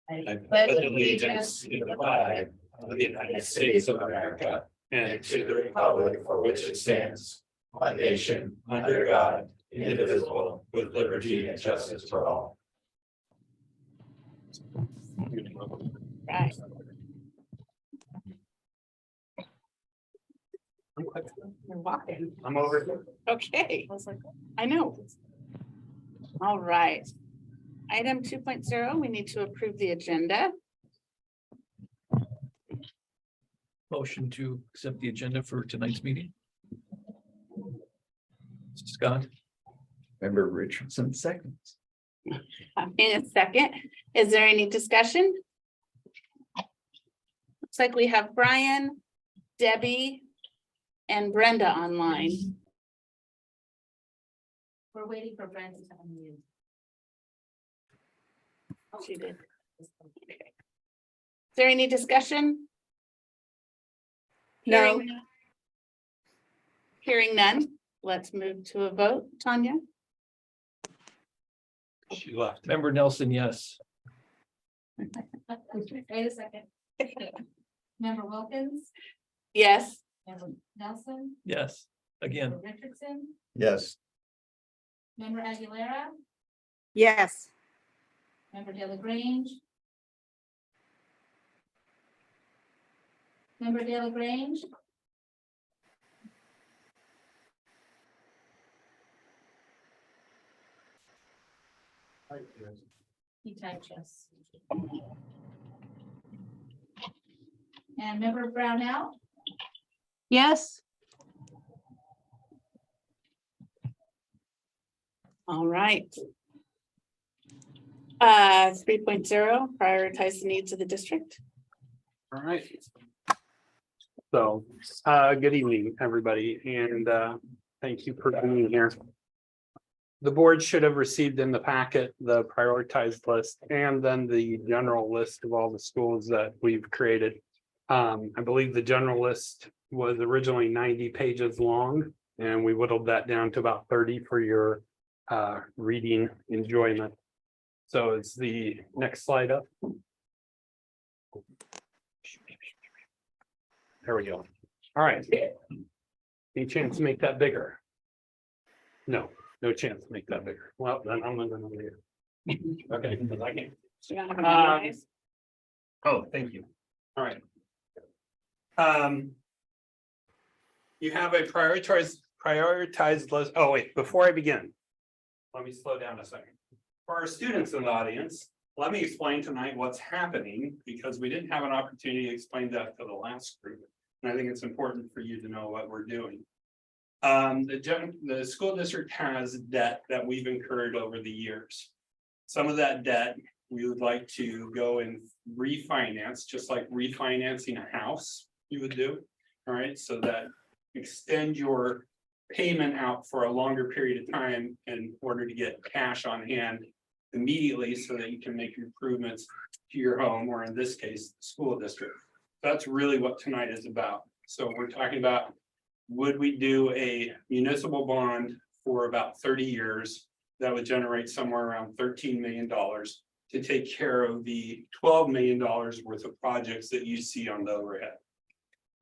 I pledge allegiance to the flag of the United States of America and to the republic for which it stands, one nation, under God, indivisible, with liberty and justice for all. Right. You're walking. I'm over here. Okay. I know. All right. Item 2.0, we need to approve the agenda. Motion to accept the agenda for tonight's meeting. Scott. Member Richardson seconds. In a second, is there any discussion? Looks like we have Brian, Debbie, and Brenda online. We're waiting for Brenda to unmute. She did. Okay. Is there any discussion? No. Hearing none, let's move to a vote. Tanya? She left. Member Nelson, yes. Wait a second. Member Wilkins, Yes. Member Nelson, Yes. Again. Member Richardson, Yes. Member Aguilera, Yes. Member De La Grange. Member De La Grange. He typed yes. And Member Brownell, Yes. All right. 3.0, prioritize the needs of the district. All right. So, good evening, everybody, and thank you for being here. The board should have received in the packet the prioritized list and then the general list of all the schools that we've created. I believe the general list was originally 90 pages long, and we whittled that down to about 30 for your reading enjoyment. So it's the next slide up. There we go. All right. Any chance to make that bigger? No, no chance to make that bigger. Well, then I'm gonna go over here. Okay, because I can't. Oh, thank you. All right. You have a prioritized list. Oh, wait, before I begin, let me slow down a second. For our students in the audience, let me explain tonight what's happening, because we didn't have an opportunity to explain that to the last group. And I think it's important for you to know what we're doing. The school district has debt that we've incurred over the years. Some of that debt we would like to go and refinance, just like refinancing a house you would do. All right, so that extend your payment out for a longer period of time in order to get cash on hand immediately, so that you can make improvements to your home, or in this case, the school district. That's really what tonight is about. So we're talking about, would we do a municipal bond for about 30 years that would generate somewhere around $13 million to take care of the $12 million worth of projects that you see on the overhead.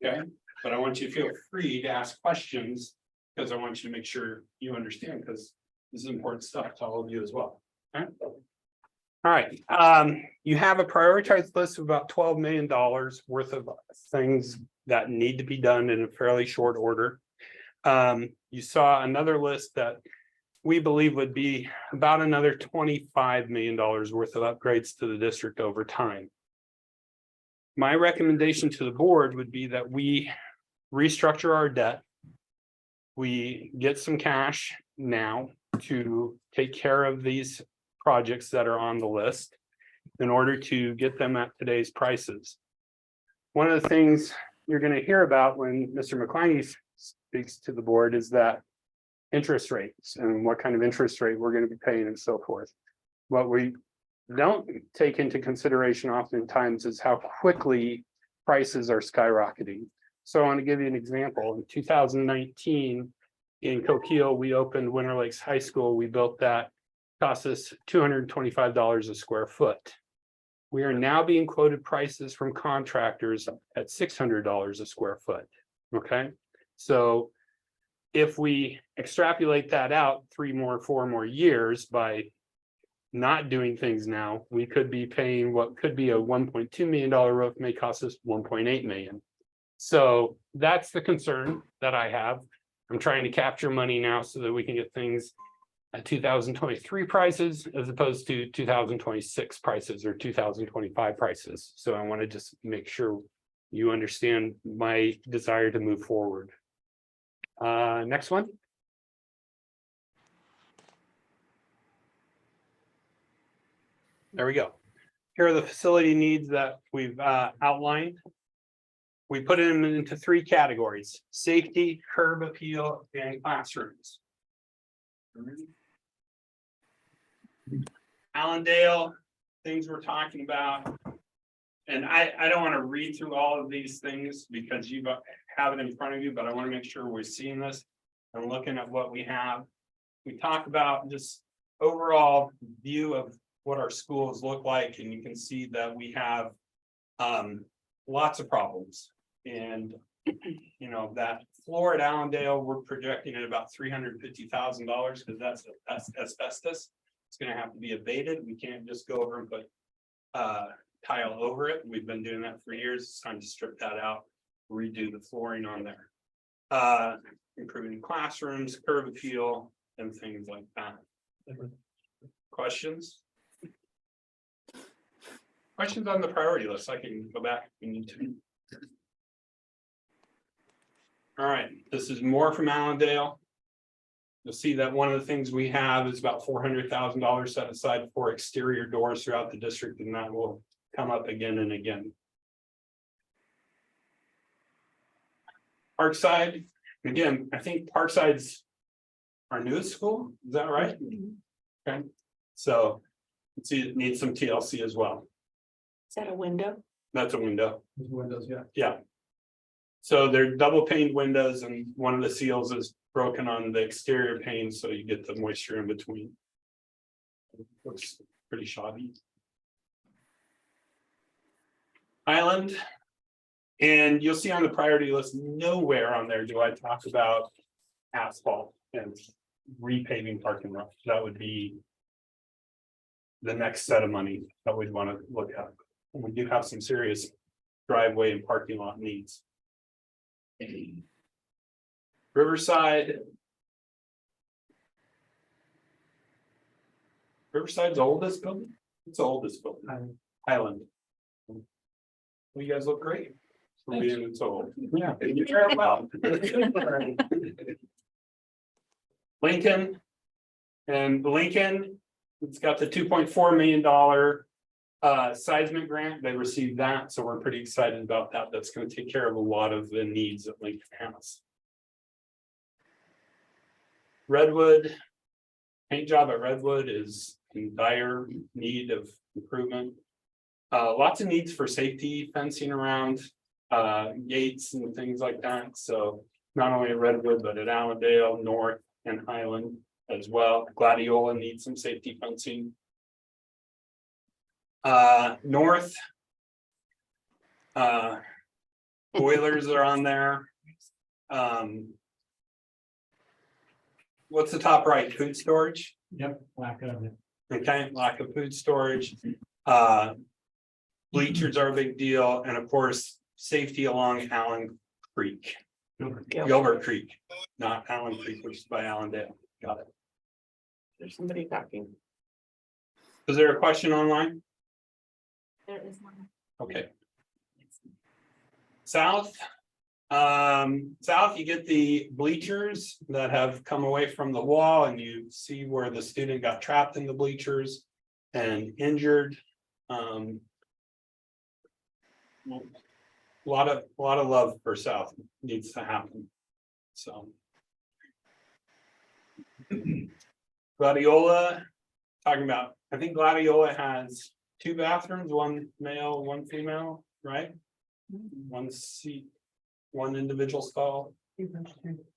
Okay, but I want you to feel free to ask questions, because I want you to make sure you understand, because this is important stuff to all of you as well. Okay? All right, you have a prioritized list of about $12 million worth of things that need to be done in a fairly short order. You saw another list that we believe would be about another $25 million worth of upgrades to the district over time. My recommendation to the board would be that we restructure our debt. We get some cash now to take care of these projects that are on the list in order to get them at today's prices. One of the things you're going to hear about when Mr. McCliney speaks to the board is that interest rates and what kind of interest rate we're going to be paying and so forth. What we don't take into consideration oftentimes is how quickly prices are skyrocketing. So I want to give you an example. In 2019, in Coquille, we opened Winter Lakes High School. We built that, cost us $225 a square foot. We are now being quoted prices from contractors at $600 a square foot. Okay, so if we extrapolate that out 4 more years by not doing things now, we could be paying what could be a $1.2 million roof may cost us 1.8 million. So that's the concern that I have. I'm trying to capture money now so that we can get things at 2023 prices as opposed to 2026 prices or 2025 prices. So I want to just make sure you understand my desire to move forward. Next one. There we go. Here are the facility needs that we've outlined. We put them into 3 categories: safety, curb appeal, and classrooms. Allendale, things we're talking about. And I don't want to read through all of these things because you have it in front of you, but I want to make sure we're seeing this and looking at what we have. We talk about just overall view of what our schools look like, and you can see that we have lots of problems. And you know, that floor at Allendale, we're projecting at about $350,000 because that's asbestos. It's going to have to be abated. We can't just go over and put tile over it. We've been doing that for years. It's time to strip that out, redo the flooring on there. Improving classrooms, curb appeal, and things like that. Questions? Questions on the priority list? I can go back if we need to. All right, this is more from Allendale. You'll see that one of the things we have is about $400,000 set aside for exterior doors throughout the district, and that will come up again and again. Parkside, again, I think Parkside's our newest school, is that right? Okay, so let's see, it needs some TLC as well. Is that a window? That's a window. Windows, yeah. Yeah. So they're double paned windows, and one of the seals is broken on the exterior pane, so you get the moisture in between. Looks pretty shoddy. Island. And you'll see on the priority list, nowhere on there do I talk about asphalt and repaving parking lots. That would be the next set of money that we'd want to look at. We do have some serious driveway and parking lot needs. Riverside. Riverside's oldest building? It's the oldest building. Highland. Well, you guys look great. For being it's old. Yeah, you very well. Lincoln. And Lincoln, it's got the $2.4 million seismic grant. They received that, so we're pretty excited about that. That's going to take care of a lot of the needs that Lincoln has. Redwood, paint job at Redwood is in dire need of improvement. Lots of needs for safety, fencing around, gates and things like that. So not only at Redwood, but at Allendale, North, and Highland as well. Gladiola needs some safety fencing. North, boilers are on there. What's the top right? Food storage? Yep, lack of it. Okay, lack of food storage. Bleachers are a big deal, and of course, safety along Allen Creek. Gilbert Creek, not Allen Creek, which is by Allendale. Got it. There's somebody talking. Is there a question online? There is one. Okay. South. South, you get the bleachers that have come away from the wall, and you see where the student got trapped in the bleachers and injured. A lot of love for South needs to happen. So Gladiola, talking about, I think Gladiola has 2 bathrooms, 1 male, 1 female, right? 1 seat, 1 individual stall,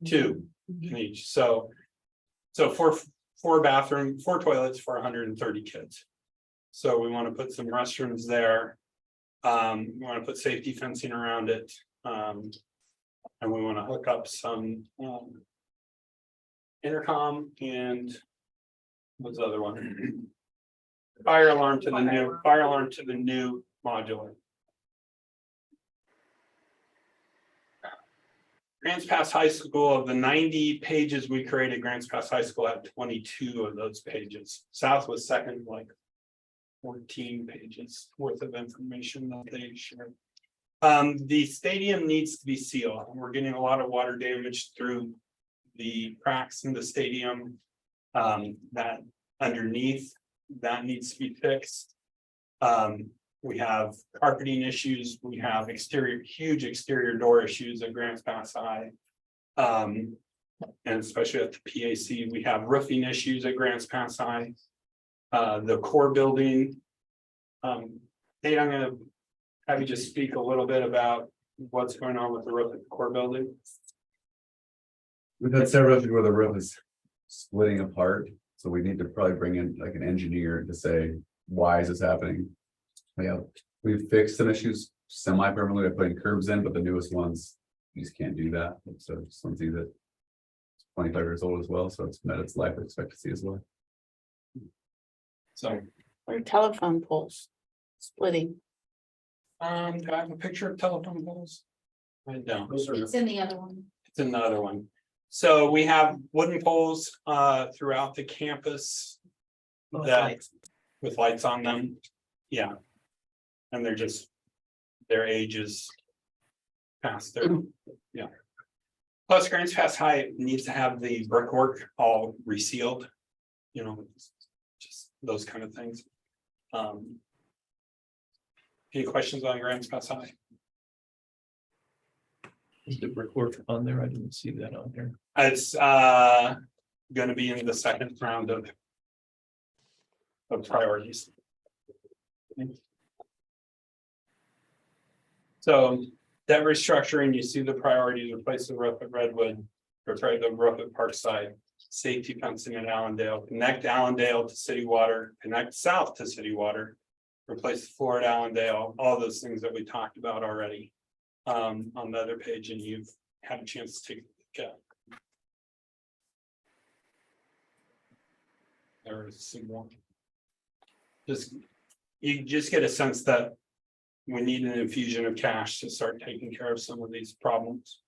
2 in each. So 4 toilets for 130 kids. So we want to put some restrooms there. We want to put safety fencing around it. And we want to hook up some intercom and what's the other one? Fire alarm to the new modular. Grants Pass High School, of the 90 pages we created, Grants Pass High School had 22 of those pages. South was second, like 14 pages worth of information that they shared. The stadium needs to be sealed. We're getting a lot of water damage through the cracks in the stadium. That underneath, that needs to be fixed. We have carpeting issues. We have huge exterior door issues at Grants Pass High. And especially at the PAC, we have roofing issues at Grants Pass High. The core building. Nate, I'm gonna have you just speak a little bit about what's going on with the roof at the core building. We've had several issues where the roof is splitting apart, so we need to probably bring in like an engineer to say, why is this happening? We've fixed some issues semi-permanently by putting curbs in, but the newest ones, you just can't do that. So something that's 25 years old as well, so it's met its life expectancy as well. So, Or telephone poles splitting. do I have a picture of telephone poles? I don't. It's in the other one. It's another one. So we have wooden poles throughout the campus. That with lights on them. Yeah. And they're just, their age is past their, yeah. Plus Grants Pass High needs to have the brickwork all resealed. You know, just those kind of things. Any questions on Grants Pass High? Is the brickwork on there? I didn't see that on there. It's gonna be in the second round of priorities. So debt restructuring, you see the priorities: replace the roof at Redwood, repair the roof at Parkside, safety fencing at Allendale, connect Allendale to city water, connect south to city water, replace the floor at Allendale, all those things that we talked about already on the other page, and you've had a chance to take a look at. There is some more. You just get a sense that we need an infusion of cash to start taking care of some of these problems.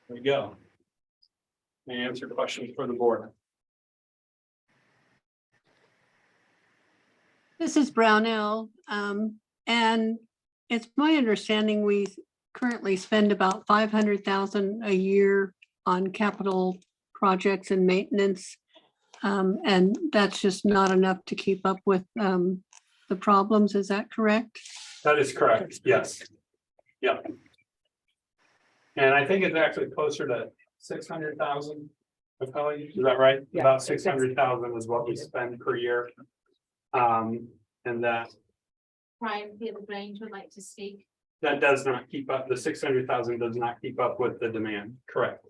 There we go. May I answer questions for the board? This is Brownell, and it's my understanding we currently spend about 500,000 a year on capital projects and maintenance. And that's just not enough to keep up with the problems. Is that correct? That is correct. Yes. Yeah. And I think it's actually closer to 600,000. Is that right? Yeah. About 600,000 is what we spend per year. And that Brian, the range would like to speak. does not keep up. The 600,000 does not keep up with the demand. Correct.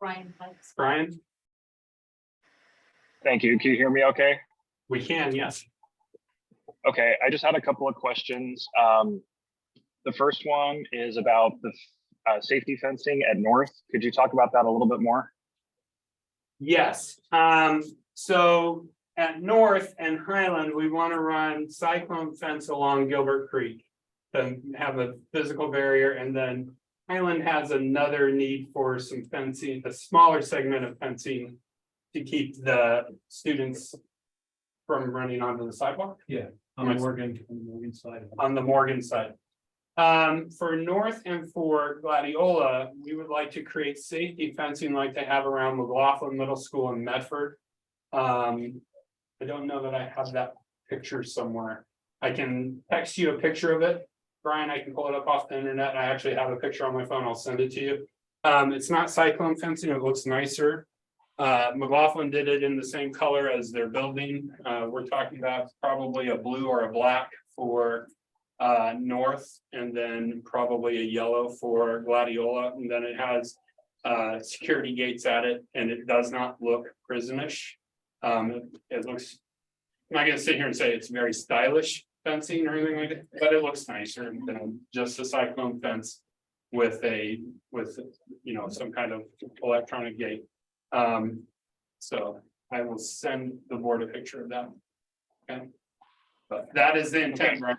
Brian, thanks. Brian, Thank you. Can you hear me okay? we can, yes. Okay, I just had a couple of questions. The first one is about the safety fencing at North. Could you talk about that a little bit more? Yes. So at North and Highland, we want to run cyclone fence along Gilbert Creek to have a physical barrier, and then Highland has another need for some fencing, a smaller segment of fencing to keep the students from running onto the sidewalk. Yeah, on Morgan side. On the Morgan side. For North and for Gladiola, we would like to create safety fencing like they have around McLaughlin Middle School in Medford. I don't know that I have that picture somewhere. I can text you a picture of it. Brian, I can pull it up off the internet. I actually have a picture on my phone. I'll send it to you. It's not cyclone fencing. It looks nicer. McLaughlin did it in the same color as their building. We're talking about probably a blue or a black for North, and then probably a yellow for Gladiola, and then it has security gates at it, and it does not look prisonish. It looks, I'm not gonna sit here and say it's very stylish fencing or anything like that, but it looks nicer than just a cyclone fence with some kind of electronic gate. So I will send the board a picture of that. Okay. But that is the intent, right?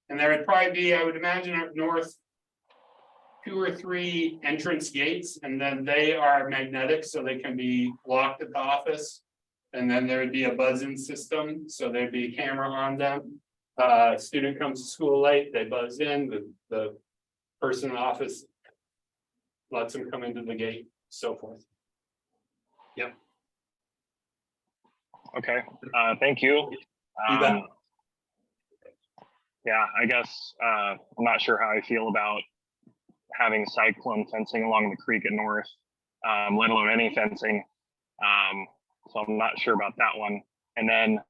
And there would probably be, I would imagine up north, 2 or 3 entrance gates, and then they are magnetic, so they can be locked at the office. And then there would be a buzz-in system, so there'd be a camera on them. Student comes to school late, they buzz in, the person in the office lets them come into the gate, so forth. Okay, thank you. You bet. Yeah, I guess I'm not sure how I feel about having cyclone fencing along the creek at North, let alone any fencing. So I'm not sure about that one. And then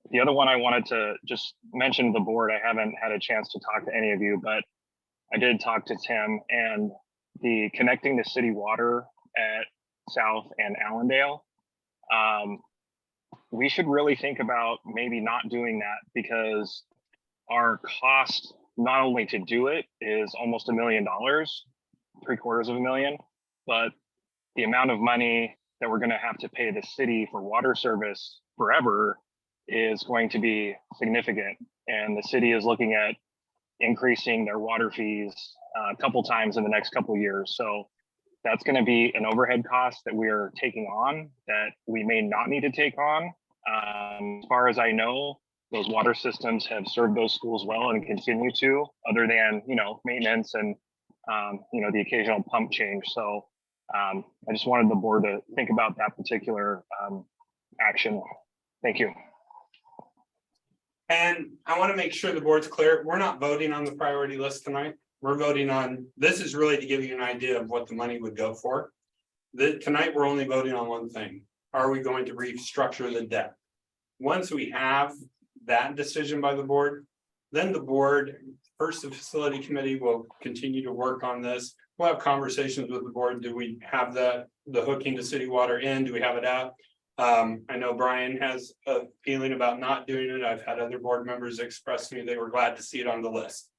the other one I wanted to just mention to the board, I haven't had a chance to talk to any of you, but I did talk to Tim, and the connecting the city water at South and Allendale. We should really think about maybe not doing that, because our cost not only to do it is almost $1 million, $750,000, but the amount of money that we're going to have to pay the city for water service forever is going to be significant. And the city is looking at increasing their water fees a couple times in the next couple of years. So that's going to be an overhead cost that we are taking on that we may not need to take on. As far as I know, those water systems have served those schools well and continue to, other than, maintenance and, the occasional pump change. So I just wanted the board to think about that particular action. Thank you. And I want to make sure the board's clear. We're not voting on the priority list tonight. We're voting on, this is really to give you an idea of what the money would go for. Tonight, we're only voting on one thing. Are we going to restructure the debt? Once we have that decision by the board, then the board, first the facility committee will continue to work on this. We'll have conversations with the board. Do we have the hooking to city water in? Do we have it out? I know Brian has a feeling about not doing it. I've had other board members express to me they were glad to see it on the list,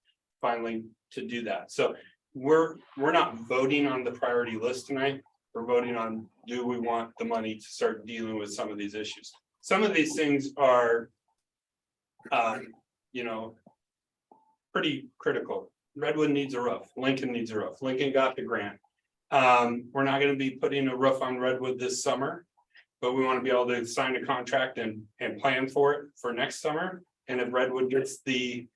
finally, to do that. So we're not voting on the priority list tonight. We're voting on, do we want the money to start dealing with some of these issues? Some of these things are, pretty critical. Redwood needs a roof. Lincoln needs a roof. Lincoln got the grant. We're not going to be putting a roof on Redwood this summer, but we want to be able to sign a contract and plan for it for next summer. And if Redwood gets the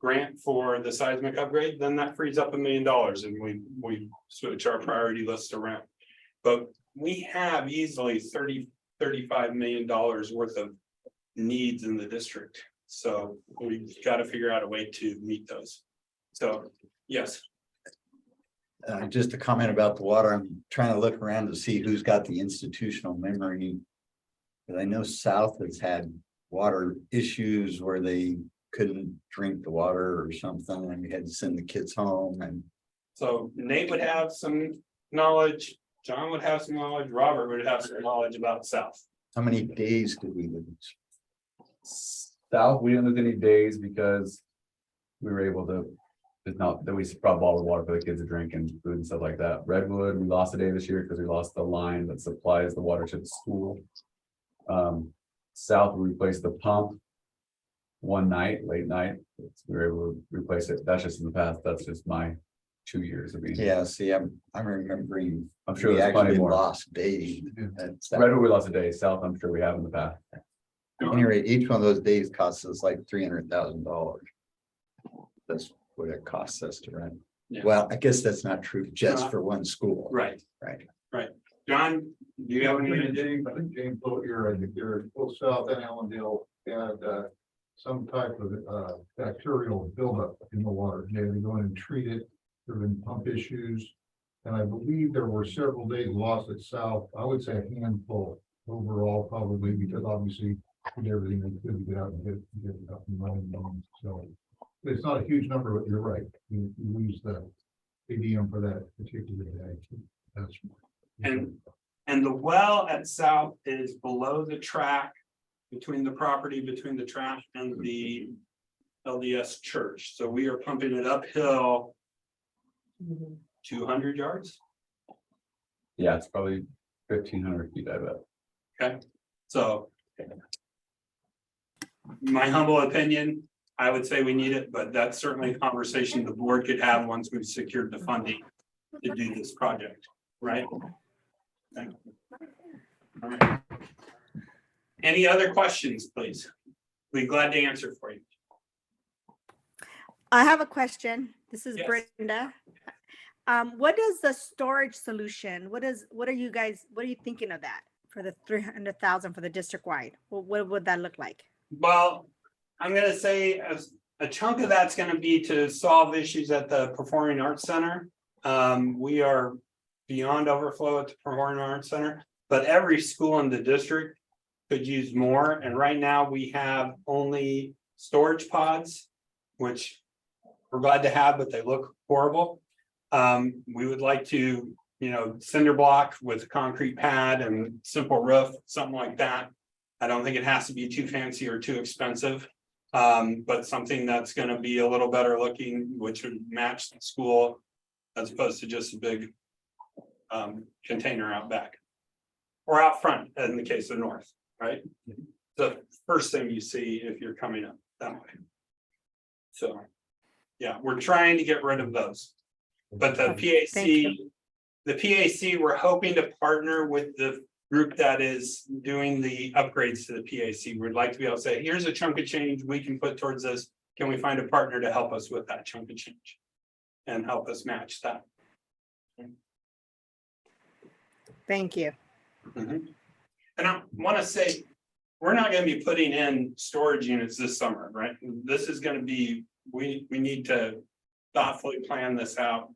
grant for the seismic upgrade, then that frees up $1 million and we switch our priority list around. But we have easily $35 million worth of needs in the district. So we've got to figure out a way to meet those. So, yes. Just a comment about the water. I'm trying to look around to see who's got the institutional memory. But I know South has had water issues where they couldn't drink the water or something, and we had to send the kids home. And so Nate would have some knowledge, John would have some knowledge, Robert would have some knowledge about South. how many days did we lose? South, we didn't lose any days because we were able to, it's not that we brought bottled water for the kids to drink and food and stuff like that. Redwood, we lost a day this year because we lost the line that supplies the water to the school. South, we replaced the pump one night, late night. We were able to replace it. That's just in the past. That's just my 2 years of being. Yeah, see, I'm remembering. I'm sure we there's plenty actually more. lost days. Redwood, we lost a day. South, I'm sure we have in the past. Anyway, each one of those days costs us like $300,000. That's what it costs us to run. Yeah. Well, I guess that's not true just for one school. Right. Right. John, do you have any idea? I think James Boat here, I think they're both South and Allendale had some type of bacterial buildup in the water. They had to go in and treat it. There have been pump issues. And I believe there were several days lost at South. I would say a handful overall, probably, because obviously we did everything they could to get out and get it up and running. So it's not a huge number, but you're right. You lose the ADM for that particular day. That's. And the well at South is below the track, between the property, between the track and the LDS church. So we are pumping it uphill 200 yards. Yeah, it's probably 1,500 feet, I bet. Okay, so my humble opinion, I would say we need it, but that's certainly a conversation the board could have once we've secured the funding to do this project, right? Thank you. All right. Any other questions, please? Be glad to answer for you. I have a question. This is Yes. Brenda. What is the storage solution? What are you thinking of that for the 300,000 for the district wide? What would that look like? Well, I'm gonna say a chunk of that's gonna be to solve issues at the Performing Arts Center. We are beyond overflow at the Performing Arts Center, but every school in the district could use more. And right now we have only storage pods, which we're glad to have, but they look horrible. We would like to, cinder block with a concrete pad and simple roof, something like that. I don't think it has to be too fancy or too expensive. But something that's gonna be a little better looking, which would match the school as opposed to just a big container out back. Or out front, in the case of North, right? The first thing you see if you're coming up that way. So, yeah, we're trying to get rid of those. But the PAC, we're hoping to partner with the group that is doing the upgrades to the PAC. We'd like to be able to say, here's a chunk of change we can put towards this. Can we find a partner to help us with that chunk of change? And help us match that. Thank you. And I want to say, we're not going to be putting in storage units this summer, right? This is going to be, we need to thoughtfully plan this out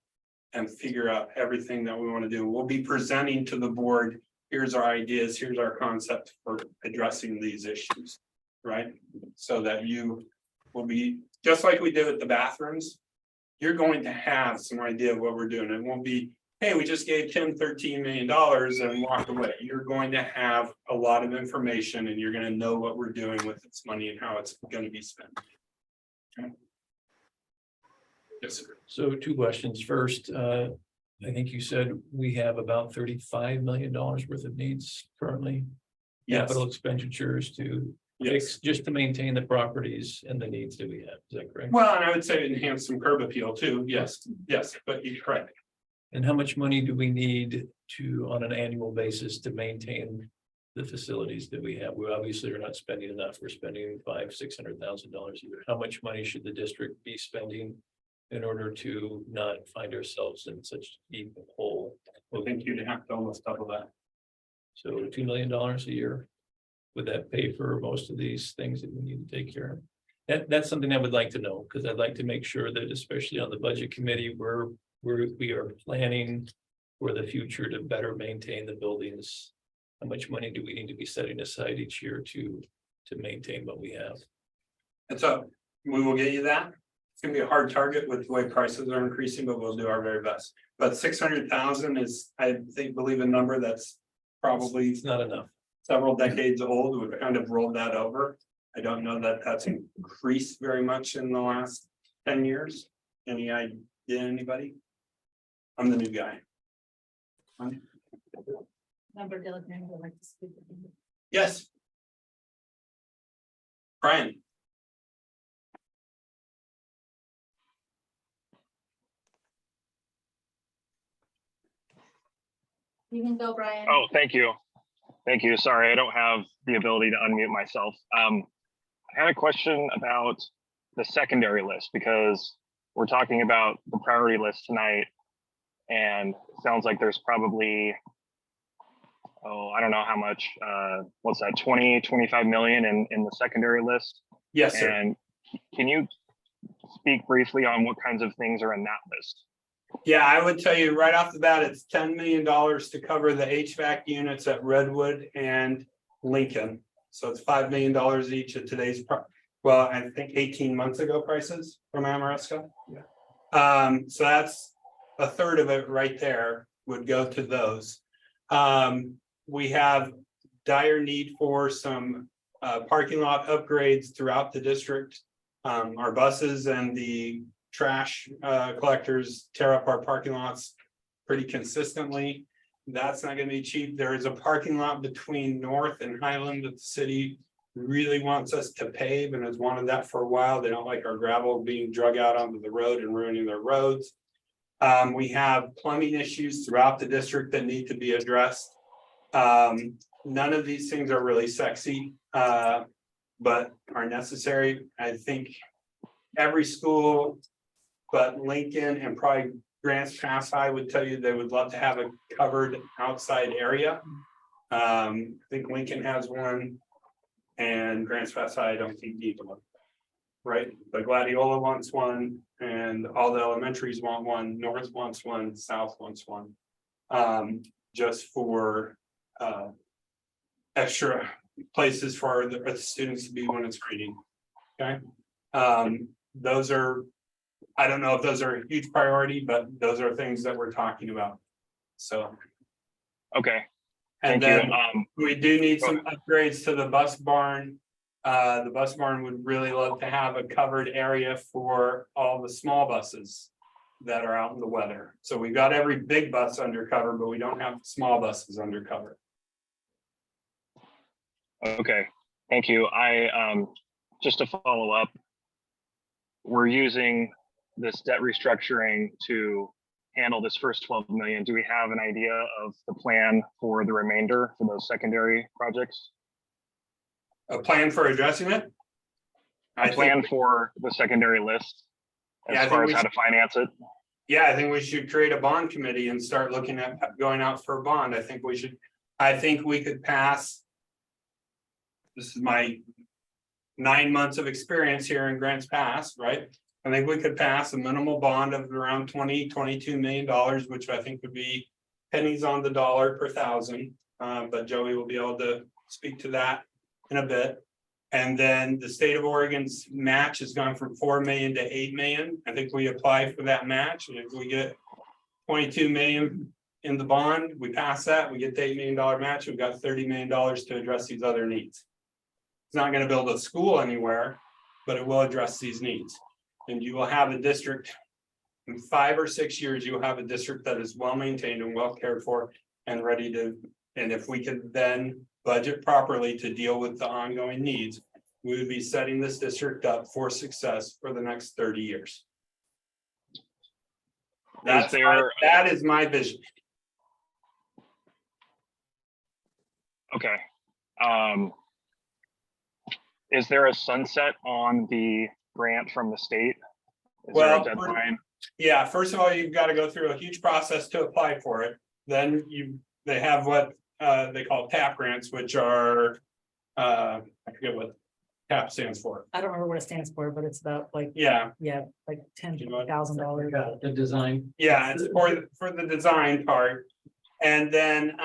and figure out everything that we want to do. We'll be presenting to the board, here's our ideas, here's our concept for addressing these issues, right? So that you will be, just like we did with the bathrooms, you're going to have some idea of what we're doing. It won't be, hey, we just gave Tim $13 million and walked away. You're going to have a lot of information and you're going to know what we're doing with this money and how it's going to be spent. Okay. Yes, sir. So 2 questions. First, I think you said we have about $35 million worth of needs currently. Yes. Capital expenditures to fix, just to maintain the properties and the needs that we have. Is that correct? Well, and I would say enhance some curb appeal too. Yes, but you're correct. And how much money do we need to, on an annual basis, to maintain the facilities that we have? We obviously are not spending enough. We're spending $500,000–600,000 a year. How much money should the district be spending in order to not find ourselves in such a deep hole? I think you'd have to almost double that. So $2 million a year. Would that pay for most of these things that we need to take care of? That's something I would like to know, because I'd like to make sure that, especially on the budget committee, we are planning for the future to better maintain the buildings. How much money do we need to be setting aside each year to maintain what we have? And so we will get you that. It's gonna be a hard target with the way prices are increasing, but we'll do our very best. But 600,000 is, I believe a number that's probably It's not enough. several decades old. We've kind of rolled that over. I don't know that that's increased very much in the last 10 years. Any idea, anybody? I'm the new guy. Member Dillon would like to speak. Yes. Brian. You can go, Brian. Oh, thank you. Thank you. Sorry, I don't have the ability to unmute myself. I had a question about the secondary list, because we're talking about the priority list tonight. And it sounds like there's probably, I don't know how much, what's that, 25 million in the secondary list? Yes, sir. And can you speak briefly on what kinds of things are in that list? Yeah, I would tell you right off the bat, it's $10 million to cover the HVAC units at Redwood and Lincoln. So it's $5 million each at today's, well, I think 18 months ago prices from Amoresco. Yeah. So that's a third of it right there would go to those. We have dire need for some parking lot upgrades throughout the district. Our buses and the trash collectors tear up our parking lots pretty consistently. That's not gonna be cheap. There is a parking lot between North and Highland that the city really wants us to pave and has wanted that for a while. They don't like our gravel being drug out onto the road and ruining their roads. We have plumbing issues throughout the district that need to be addressed. None of these things are really sexy, but are necessary. I think every school but Lincoln and probably Grants Pass High would tell you they would love to have a covered outside area. I think Lincoln has one and Grants Pass High, I don't think needs one. Right, the Gladiola wants one and all the elementaries want one, North wants one, South wants one. Just for extra places for the students to be when it's raining. Okay, those are, I don't know if those are a huge priority, but those are things that we're talking about. So, Okay, and thank then you. we do need some upgrades to the bus barn. The bus barn would really love to have a covered area for all the small buses that are out in the weather. So we got every big bus under cover, but we don't have small buses under cover. Okay, thank you. Just to follow up, we're using this debt restructuring to handle this first 12 million. Do we have an idea of the plan for the remainder for those secondary projects? A plan for addressing it? A plan for the secondary list as far as how to finance it? Yeah, I think we should create a bond committee and start looking at going out for a bond. I think we could pass. This is my 9 months of experience here in Grants Pass, right? I think we could pass a minimal bond of around $22 million, which I think would be pennies on the dollar per thousand. But Joey will be able to speak to that in a bit. And then the state of Oregon's match has gone from 4 million to 8 million. I think we apply for that match. And if we get 22 million in the bond, we pass that, we get the $8 million match, we've got $30 million to address these other needs. It's not going to build a school anywhere, but it will address these needs. And you will have a district in 5 or 6 years, you will have a district that is well maintained and well cared for and ready to, and if we could then budget properly to deal with the ongoing needs, we would be setting this district up for success for the next 30 years. That is my vision. Okay. Is there a sunset on the grant from the state? Is there a deadline? Yeah, first of all, you've got to go through a huge process to apply for it. Then they have what they call TAP grants, which are I forget what TAP stands for. I don't remember what it stands for, but it's about like, Yeah, like $10,000. The design. yeah, it's for the design part. And then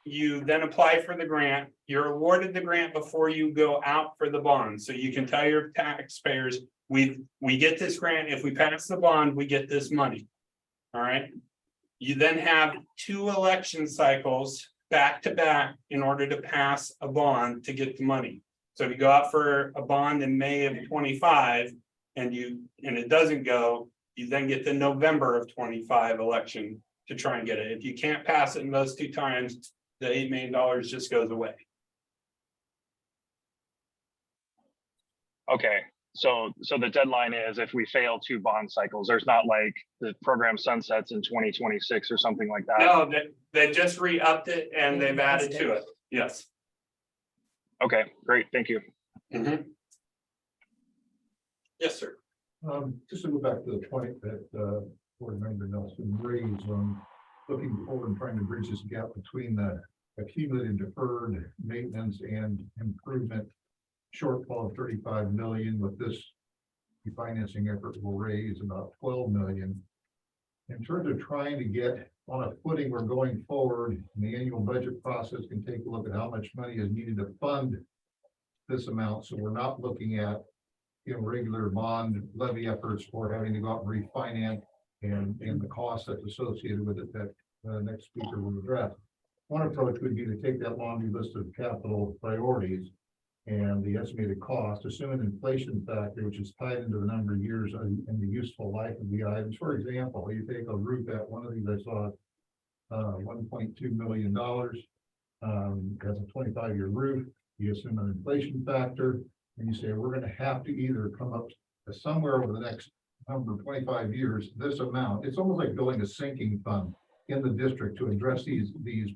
you then apply for the grant. You're awarded the grant before you go out for the bond. So you can tell your taxpayers, we get this grant. If we pass the bond, we get this money. All right. You then have 2 election cycles back to back in order to pass a bond to get the money. So if you go out for a bond in May of 25 and it doesn't go, you then get the November of 25 election to try and get it. If you can't pass it in those 2 times, the $8 million just goes away. Okay, so the deadline is if we fail 2 bond cycles, there's not like the program sunsets in 2026 or something like that? No, they just re-upped it and they've added to it. Yes. Okay, great, thank you. Mm-hmm. Yes, sir. Just to go back to the point that board member Nelson raised on looking forward and trying to bridge this gap between the accumulated deferred maintenance and improvement shortfall of 35 million. With this refinancing effort will raise about 12 million. In terms of trying to get on a footing we're going forward, the annual budget process can take a look at how much money is needed to fund this amount. So we're not looking at regular bond levy efforts or having to go out and refinance and the cost that's associated with it that next speaker will address. One approach would be to take that laundry list of capital priorities and the estimated cost, assume an inflation factor, which is tied into the number of years and the useful life of the items. For example, you take a roof at one of these, I saw $1.2 million, has a 25-year roof. You assume an inflation factor, and you say, we're gonna have to either come up to somewhere over the next number of 25 years, this amount. It's almost like building a sinking fund in the district to address these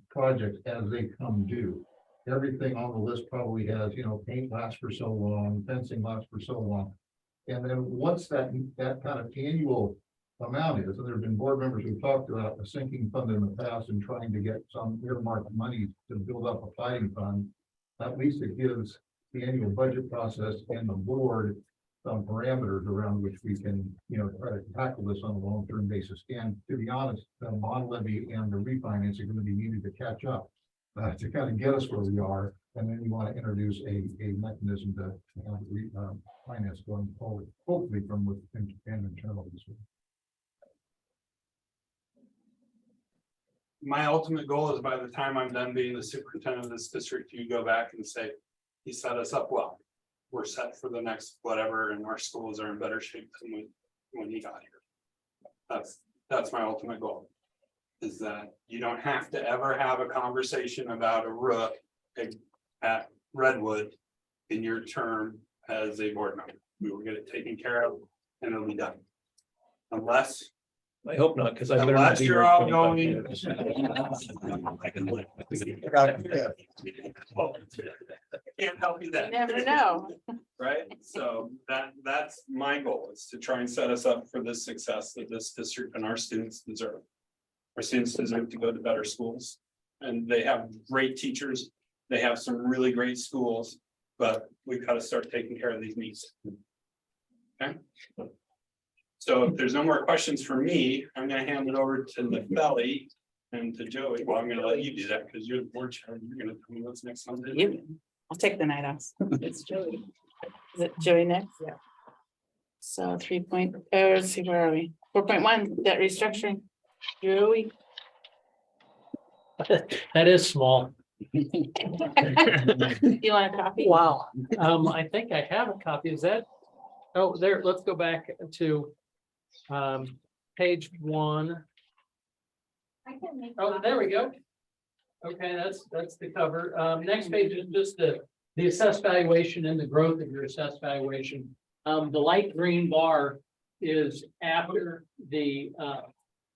projects as they come due. Everything on the list probably has, paint lasts for so long, fencing lasts for so long. And then once that kind of annual amount is, and there have been board members who talked about a sinking fund in the past and trying to get some earmarked money to build up a fighting fund, at least it gives the annual budget process and the board some parameters around which we can, try to tackle this on a long-term basis. And to be honest, the bond levy and the refinance are going to be needed to catch up to kind of get us where we are. And then you want to introduce a mechanism to have finance going forward, hopefully from within and internal. My ultimate goal is by the time I'm done being the superintendent of this district, you go back and say, he set us up well. We're set for the next whatever, and our schools are in better shape than when he got here. That's my ultimate goal. Is that you don't have to ever have a conversation about a roof at Redwood in your term as a board member. We will get it taken care of and it'll be done. Unless I hope not, because I better not be you're here all 25 going. years. Can't help you You that. never know. Right, so that's my goal, is to try and set us up for the success that this district and our students deserve. Our students deserve to go to better schools, and they have great teachers, they have some really great schools, but we've got to start taking care of these needs. Okay. So if there's no more questions for me, I'm gonna hand it over to Nefeli and to Joey. Well, I'm gonna let you do that because you're the board chair. You're gonna tell me what's next on the agenda. I'll take the night off. It's Joey. Is it Joey next? Yeah. So let's see, where are we? 4.1, debt restructuring. Joey. That is small. You want a copy? Wow. I think I have a copy. Is that? Oh, there, let's go back to page 1. I can make. Oh, there we go. Okay, that's the cover. Next page is just the assessed valuation and the growth of your assessed valuation. The light green bar is after the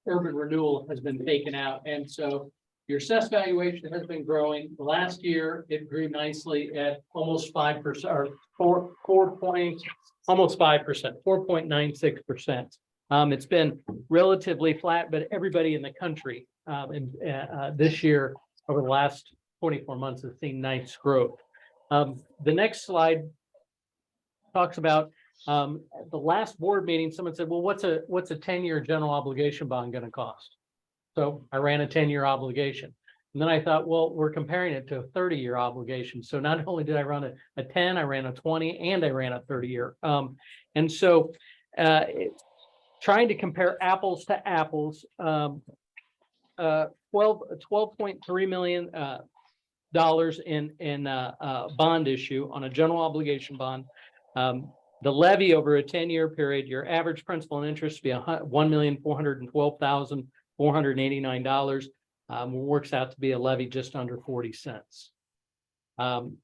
urban renewal has been taken out. And so your assessed valuation has been growing. Last year, it grew nicely at almost 5% or 4.96%. It's been relatively flat, but everybody in the country this year, over the last 24 months, has seen nice growth. The next slide talks about the last board meeting. Someone said, well, what's a 10-year general obligation bond going to cost? So I ran a 10-year obligation. And then I thought, well, we're comparing it to a 30-year obligation. So not only did I run a 10, I ran a 20, and I ran a 30-year. And so trying to compare apples to apples, $12.3 million in bond issue on a general obligation bond. The levy over a 10-year period, your average principal and interest be $1,412,489. Works out to be a levy just under 40 cents. On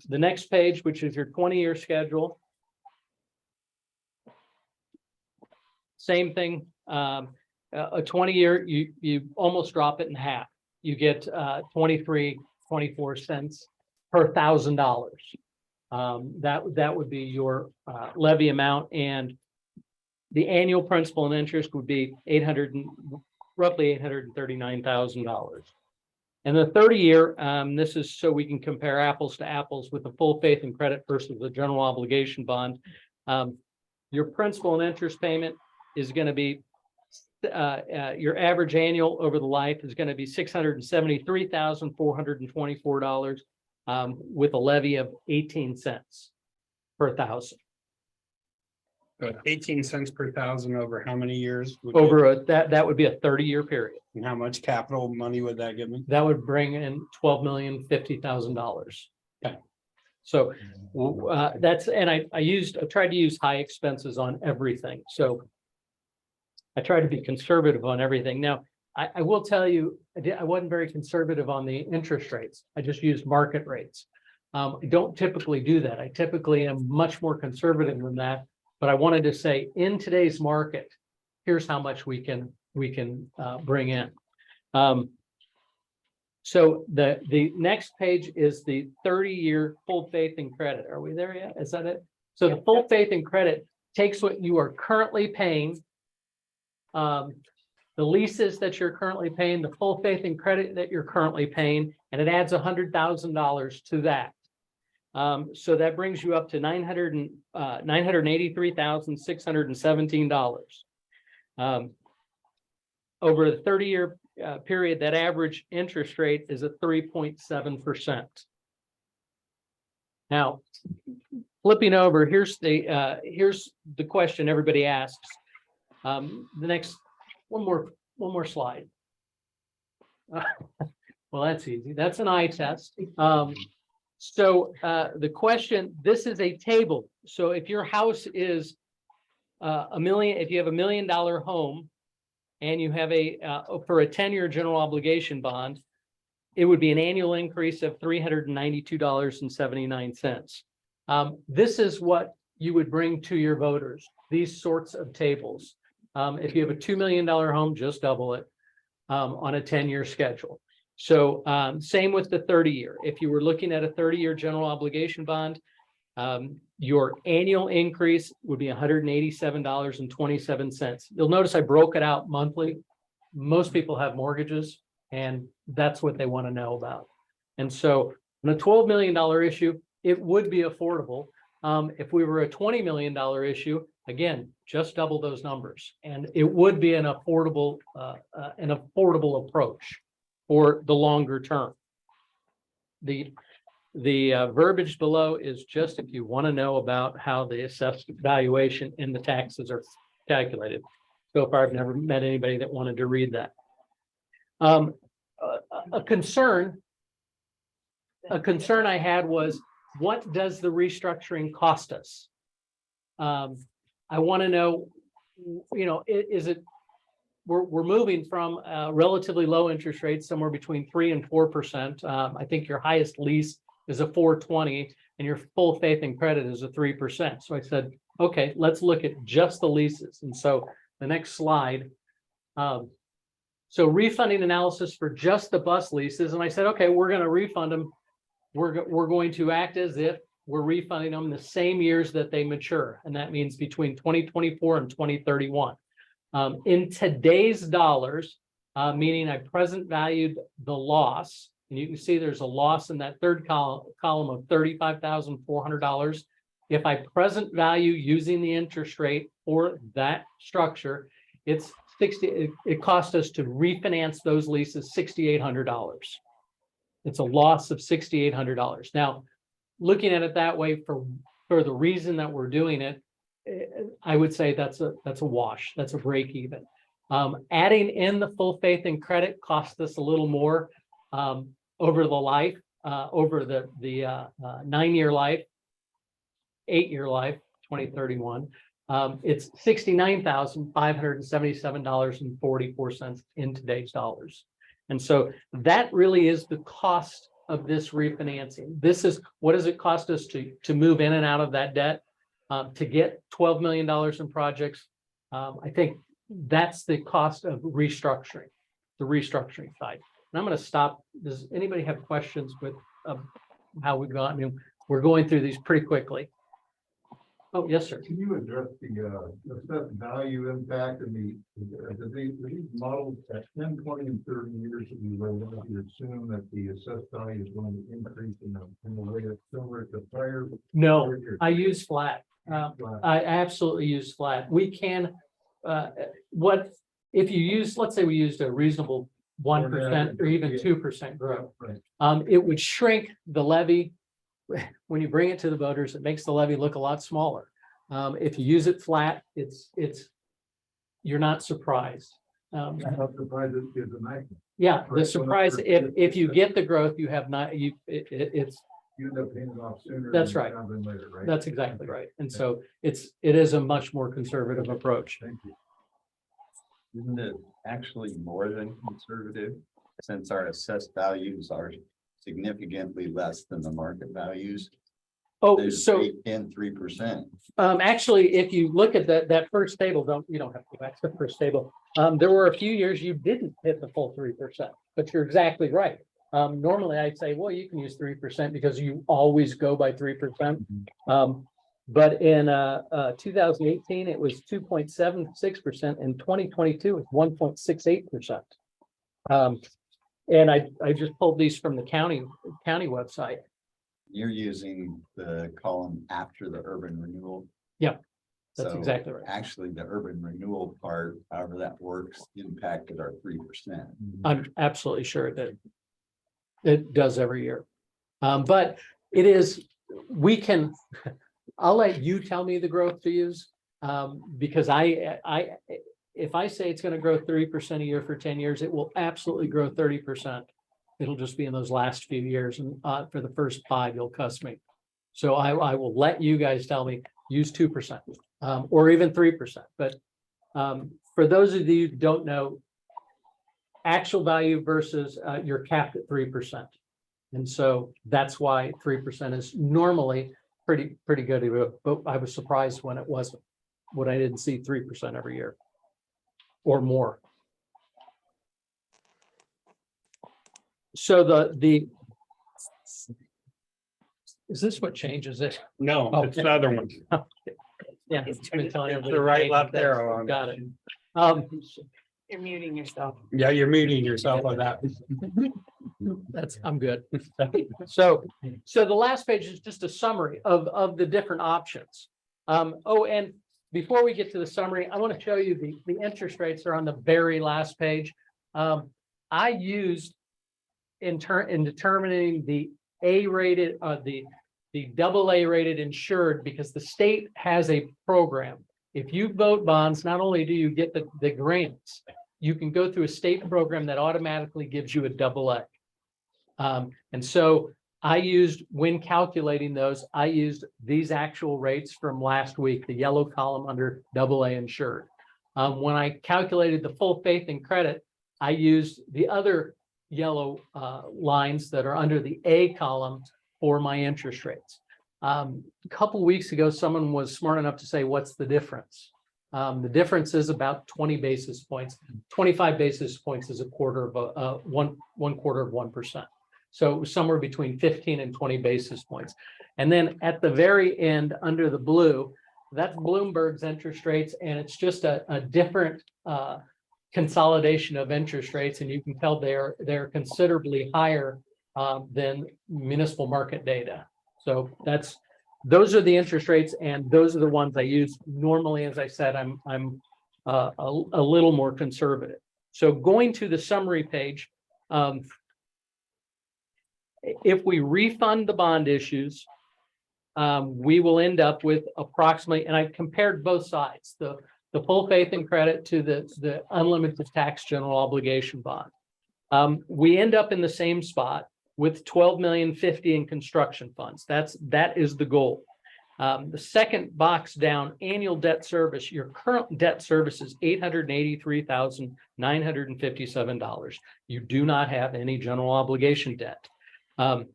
the next page, which is your 20-year schedule. Same thing, a 20-year, you almost drop it in half. You get 24 cents per $1,000. That would be your levy amount, and the annual principal and interest would be roughly $839,000. And the 30-year, this is so we can compare apples to apples with the full faith and credit versus the general obligation bond. Your principal and interest payment is going to be your average annual over the life is going to be $673,424 with a levy of 18 cents per thousand. So 18 cents per thousand over how many years? That would be a 30-year period. And how much capital money would that give me? That would bring in $12,050,000. Okay. So that's, and I tried to use high expenses on everything. So I tried to be conservative on everything. Now, I will tell you, I wasn't very conservative on the interest rates. I just used market rates. I don't typically do that. I typically am much more conservative than that. But I wanted to say, in today's market, here's how much we can bring in. So the next page is the 30-year full faith and credit. Are we there yet? Is that it? So the full faith and credit takes what you are currently paying, the leases that you're currently paying, the full faith and credit that you're currently paying, and it adds $100,000 to that. So that brings you up to $983,617. Over the 30-year period, that average interest rate is at 3.7%. Now, flipping over, here's the question everybody asks. The next one more slide. Well, that's easy. That's an eye test. So the question, this is a table. So if your house is if you have $1 million home and you have for a 10-year general obligation bond, it would be an annual increase of $392.79. This is what you would bring to your voters, these sorts of tables. If you have a $2 million home, just double it on a 10-year schedule. So same with the 30-year. If you were looking at a 30-year general obligation bond, your annual increase would be $187.27. You'll notice I broke it out monthly. Most people have mortgages, and that's what they want to know about. And so on a $12 million issue, it would be affordable. If we were a $20 million issue, again, just double those numbers, and it would be an affordable approach for the longer term. The verbiage below is just if you want to know about how the assessed valuation in the taxes are calculated. So far, I've never met anybody that wanted to read that. A concern I had was, what does the restructuring cost us? I want to know, is it, we're moving from relatively low interest rates, somewhere between 3% and 4%. I think your highest lease is a 4.20 and your full faith and credit is a 3%. So I said, okay, let's look at just the leases. And so the next slide. So refunding analysis for just the bus leases. And I said, okay, we're going to refund them. We're going to act as if we're refunding them the same years that they mature. And that means between 2024 and 2031. In today's dollars, meaning I present valued the loss, and you can see there's a loss in that third column of $35,400. If I present value using the interest rate for that structure, it cost us to refinance those leases $6,800. It's a loss of $6,800. Now, looking at it that way for the reason that we're doing it, I would say that's a wash. That's a break even. Adding in the full faith and credit cost us a little more over the life, over the 9-year life, 8-year life, 2031. It's $69,577.44 in today's dollars. And so that really is the cost of this refinancing. This is what does it cost us to move in and out of that debt, to get $12 million in projects. I think that's the cost of restructuring, the restructuring side. And I'm going to stop. Does anybody have questions with how we've gone? I mean, we're going through these pretty quickly. Oh, yes, sir. Can you address the assessed value impact and these models at 10, 20, and 30 years that you assume that the assessed value is going to increase in the way that's similar to prior? No, I use flat. I absolutely use flat. We can, what if you use, let's say we used a reasonable 1% or even 2% growth. Right. It would shrink the levy. When you bring it to the voters, it makes the levy look a lot smaller. If you use it flat, you're not surprised. I'm not surprised it is a night. Yeah, the Right, surprise, well, if you get the growth, you have not, it's, You end up paying it off sooner. That's than right. rather than later, right? that's exactly right. And so it is a much more conservative approach. Thank you. Isn't it actually more than conservative? Since our assessed values are significantly less than the market values. Oh, so In 3%. actually, if you look at that first table, you don't have to go back to the first table. There were a few years you didn't hit the full 3%, but you're exactly right. Normally I'd say, well, you can use 3% because you always go by 3%. But in 2018, it was 2.76%. In 2022, it's 1.68%. And I just pulled these from the county website. You're using the column after the urban renewal. Yeah, that's So exactly right. Actually, the urban renewal part, however that works, impacted our 3%. I'm absolutely sure that it does every year. But it is, I'll let you tell me the growth to use. Because if I say it's going to grow 3% a year for 10 years, it will absolutely grow 30%. It'll just be in those last few years, and for the first 5, you'll cuss me. So I will let you guys tell me, use 2%, or even 3%. But for those of you who don't know, actual value versus you're capped at 3%. And so that's why 3% is normally pretty good. But I was surprised when it wasn't, when I didn't see 3% every year or more. So the is this what changes it? No, Oh. it's the other one. Yeah, it's been telling It's everybody the right to left change that. arrow on Got it. it. You're muting yourself. Yeah, you're muting yourself on that. I'm good. So the last page is just a summary of the different options. Oh, and before we get to the summary, I want to show you the interest rates are on the very last page. I used in determining the A-rated, the AA rated insured, because the state has a program. If you vote bonds, not only do you get the grants, you can go through a state program that automatically gives you a AA. And so I used, when calculating those, I used these actual rates from last week, the yellow column under AA insured. When I calculated the full faith and credit, I used the other yellow lines that are under the A column for my interest rates. A couple weeks ago, someone was smart enough to say, what's the difference? The difference is about 20 basis points. 25 basis points is a quarter of one quarter of 1%. So somewhere between 15 and 20 basis points. And then at the very end, under the blue, that's Bloomberg's interest rates, and it's just a different consolidation of interest rates, and you can tell they're considerably higher than municipal market data. So those are the interest rates, and those are the ones I use. Normally, as I said, I'm a little more conservative. So going to the summary page, if we refund the bond issues, we will end up with approximately, and I compared both sides, the full faith and credit to the unlimited tax general obligation bond. We end up in the same spot with 12,050,000 in construction funds. That is the goal. The second box down, annual debt service, your current debt service is $883,957. You do not have any general obligation debt. To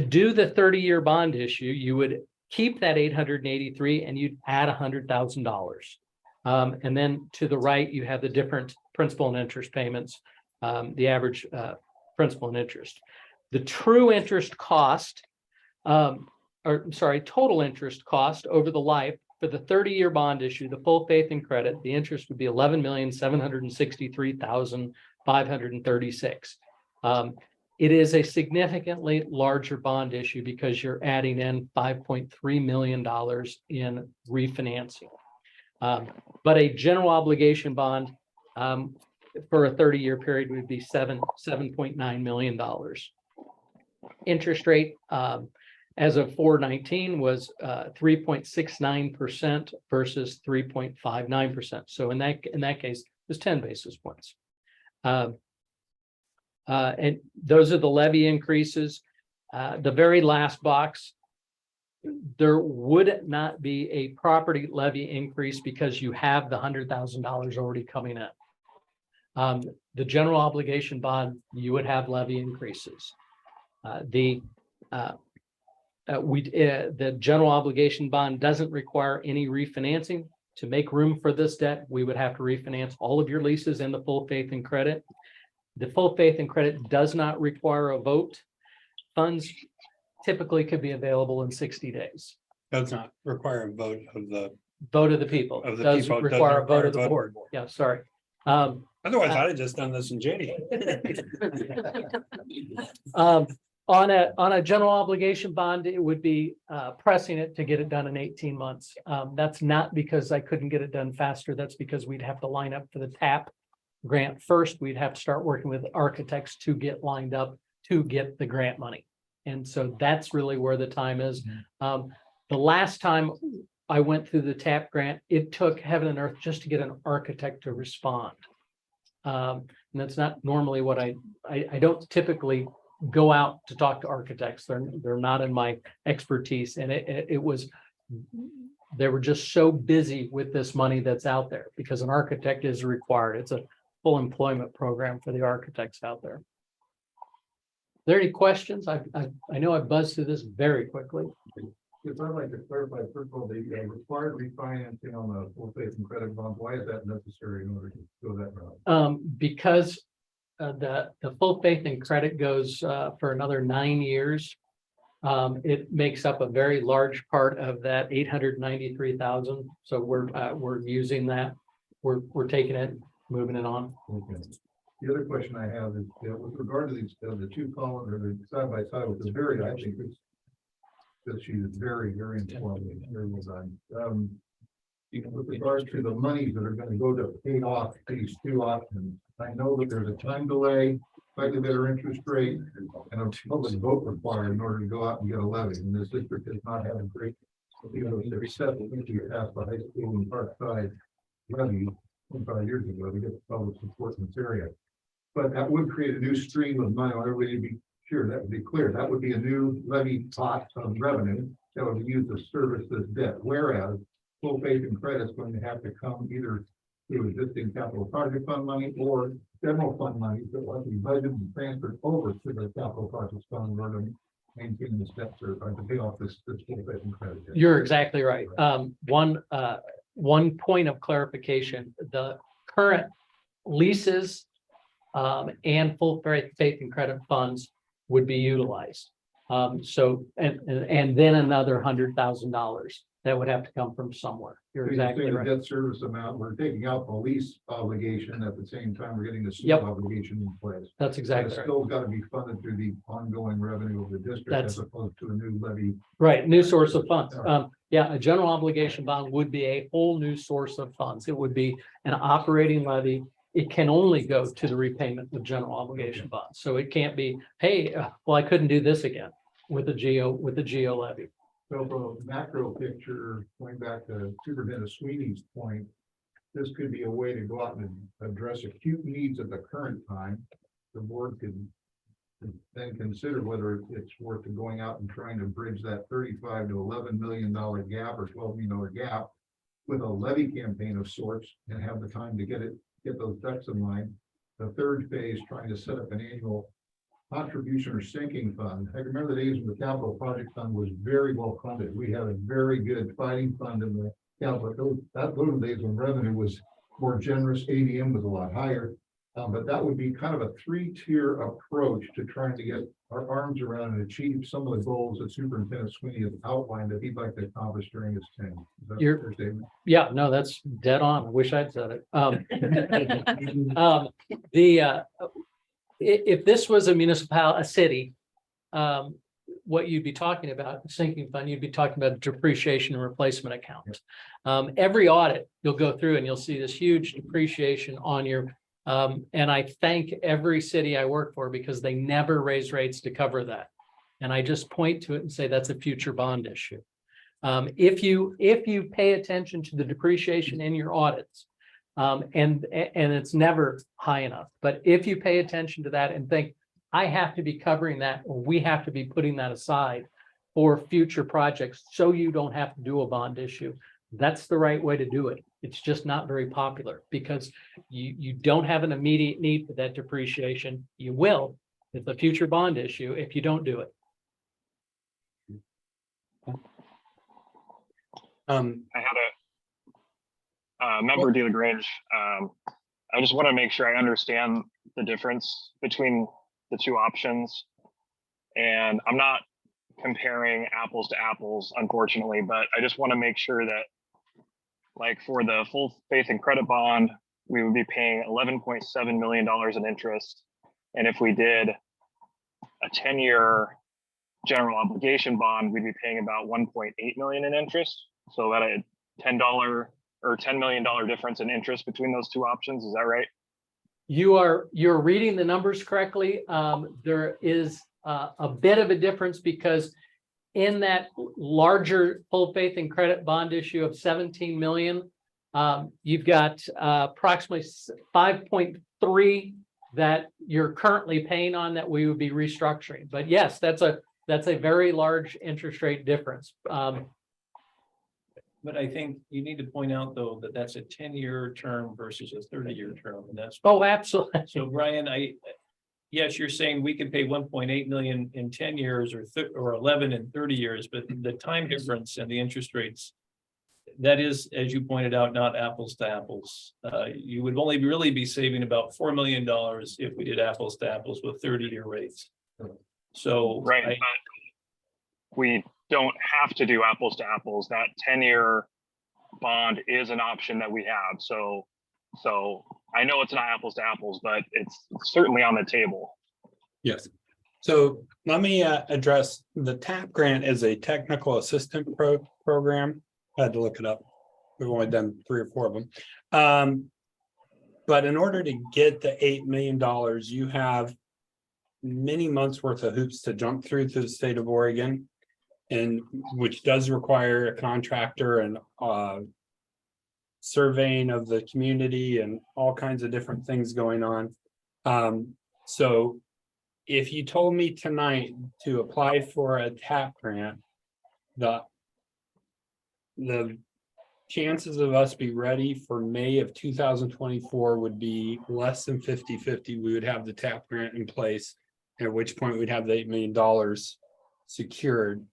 do the 30-year bond issue, you would keep that 883 and you'd add $100,000. And then to the right, you have the different principal and interest payments, the average principal and interest. The true interest cost, total interest cost over the life for the 30-year bond issue, the full faith and credit, the interest would be $11,763,536. It is a significantly larger bond issue because you're adding in $5.3 million in refinancing. But a general obligation bond for a 30-year period would be $7.9 million. Interest rate, as of 4/19 was 3.69% versus 3.59%. So in that case, it was 10 basis points. And those are the levy increases. The very last box, there would not be a property levy increase because you have the $100,000 already coming in. The general obligation bond, you would have levy increases. The general obligation bond doesn't require any refinancing. To make room for this debt, we would have to refinance all of your leases and the full faith and credit. The full faith and credit does not require a vote. Funds typically could be available in 60 days. Does not require a vote of the, Vote of the people. Of the Does people, doesn't require a vote require of the a vote. board. Yeah, sorry. otherwise I'd have just done this in January. On a general obligation bond, it would be pressing it to get it done in 18 months. That's not because I couldn't get it done faster. That's because we'd have to line up for the TAP grant first. We'd have to start working with architects to get lined up to get the grant money. And so that's really where the time is. The last time I went through the TAP grant, it took heaven and earth just to get an architect to respond. And that's not normally what I don't typically go out to talk to architects. They're not in my expertise. And it was, they were just so busy with this money that's out there because an architect is required. It's a full employment program for the architects out there. Are there any questions? I know I buzzed through this very quickly. If I'd like to clarify, first of all, the required refinancing on the full faith and credit bonds, why is that necessary in order to go that route? Because the full faith and credit goes for another 9 years. It makes up a very large part of that 893,000. So we're using that. We're taking it, moving it on. Okay. The other question I have is with regard to these the two columns or the side by side with the very, I think it's that she's very, very informative, very well done. With regard to the monies that are going to go to pay off these two options, I know that there's a time delay, slightly better interest rate, and a public vote required in order to go out and get a levy. And this district does not have a great, even though they're set to pass the high school and Parkside levy 25 years ago to get the public support in this area. But that would create a new stream of money. Everybody to be sure that would be clear. That would be a new levy pot of revenue that would be used to service this debt. Whereas full faith and credit is going to have to come either through existing capital project fund money or general fund money that will have to be budgeted and transferred over to the capital projects fund in order to maintain this debt or to pay off this full faith and credit debt. You're exactly right. One point of clarification: the current leases and full faith and credit funds would be utilized. So and then another $100,000 that would have to come from somewhere. You're exactly right. Debt service amount, we're taking out the lease obligation at the same time we're getting the sewer Yep. obligation in place. That's exactly It's right. still got to be funded through the ongoing revenue of the district That's- as opposed to a new levy. Right, new source of funds. Yeah, a general obligation bond would be a whole new source of funds. It would be an operating levy. It can only go to the repayment of general obligation bonds. So it can't be, hey, well, I couldn't do this again with the geo levy. So from a macro picture, going back to Superintendent Sweeney's point, this could be a way to go out and address acute needs at the current time. The board could then consider whether it's worth going out and trying to bridge that $35 to $11 million gap or $12 million gap with a levy campaign of sorts and have the time to get those ducks in line. The third phase, trying to set up an annual contribution or sinking fund. I remember the days when the capital project fund was very well funded. We had a very good fighting fund in the capital. Those days when revenue was more generous, ADM was a lot higher. But that would be kind of a 3-tier approach to trying to get our arms around and achieve some of the goals that Superintendent Sweeney has outlined that he'd like to accomplish during his tenure. Is that a fair statement? Yeah, no, that's dead on. I wish I'd said it. If this was a city, what you'd be talking about, the sinking fund, you'd be talking about a depreciation and replacement account. Every audit, you'll go through and you'll see this huge depreciation on your, and I thank every city I work for because they never raise rates to cover that. And I just point to it and say that's a future bond issue. If you pay attention to the depreciation in your audits, and it's never high enough, but if you pay attention to that and think, I have to be covering that, or we have to be putting that aside for future projects, so you don't have to do a bond issue, that's the right way to do it. It's just not very popular because you don't have an immediate need for that depreciation. You will. It's a future bond issue if you don't do it. I had a member de La Grange. I just want to make sure I understand the difference between the two options. And I'm not comparing apples to apples, unfortunately, but I just want to make sure that, like, for the full faith and credit bond, we would be paying $11.7 million in interest. And if we did a 10-year general obligation bond, we'd be paying about 1.8 million in interest. So about a $10 or $10 million difference in interest between those two options. Is that right? You're reading the numbers correctly. There is a bit of a difference because in that larger full faith and credit bond issue of 17 million, you've got approximately 5.3 that you're currently paying on that we would be restructuring. But yes, that's a very large interest rate difference. But I think you need to point out, though, that that's a 10-year term versus a 30-year term, and that's. Oh, absolutely. So Brian, yes, you're saying we can pay 1.8 million in 10 years or 11 in 30 years, but the time difference and the interest rates, that is, as you pointed out, not apples to apples. You would only really be saving about $4 million if we did apples to apples with 30-year rates. So right, but we don't have to do apples to apples. That 10-year bond is an option that we have. So I know it's not apples to apples, but it's certainly on the table. Yes. So let me address the TAP grant is a technical assistant program. I had to look it up. We've only done 3 or 4 of them. But in order to get the $8 million, you have many months worth of hoops to jump through to the state of Oregon, and which does require a contractor and surveying of the community and all kinds of different things going on. So if you told me tonight to apply for a TAP grant, the chances of us be ready for May of 2024 would be less than 50-50. We would have the TAP grant in place, at which point we'd have the $8 million secured.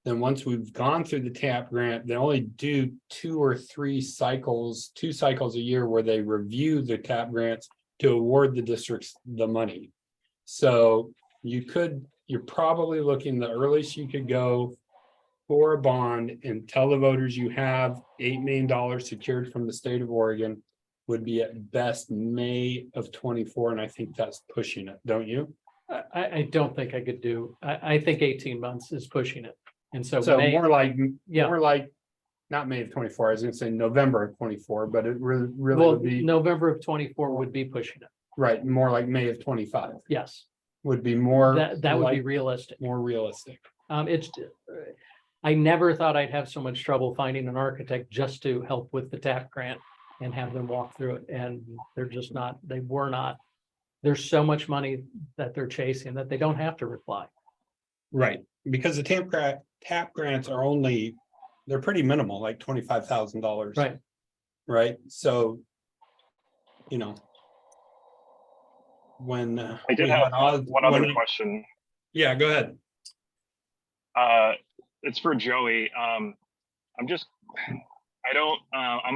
Then once we've gone through the TAP grant, they only do 2 or 3 cycles, 2 cycles a year where they review the TAP grants to award the districts the money. So you're probably looking, the earliest you could go for a bond and tell the voters you have $8 million secured from the state of Oregon would be at best May of 24. And I think that's pushing it, don't you? I don't think I could do, I think 18 months is pushing it. And so More like not May of 24, I was gonna say November of 24, but it really Well, would be, November of 24 would be pushing it. right, more like May of 25 Yes, would be more. that would be like- realistic. More realistic. I never thought I'd have so much trouble finding an architect just to help with the TAP grant and have them walk through it. And they're just not, they were not. There's so much money that they're chasing that they don't have to reply. Right, because the TAP grants are only, they're pretty minimal, like $25,000. Right. Right, so, you know. When. I did have one other question. Yeah, go ahead. It's for Joey. I'm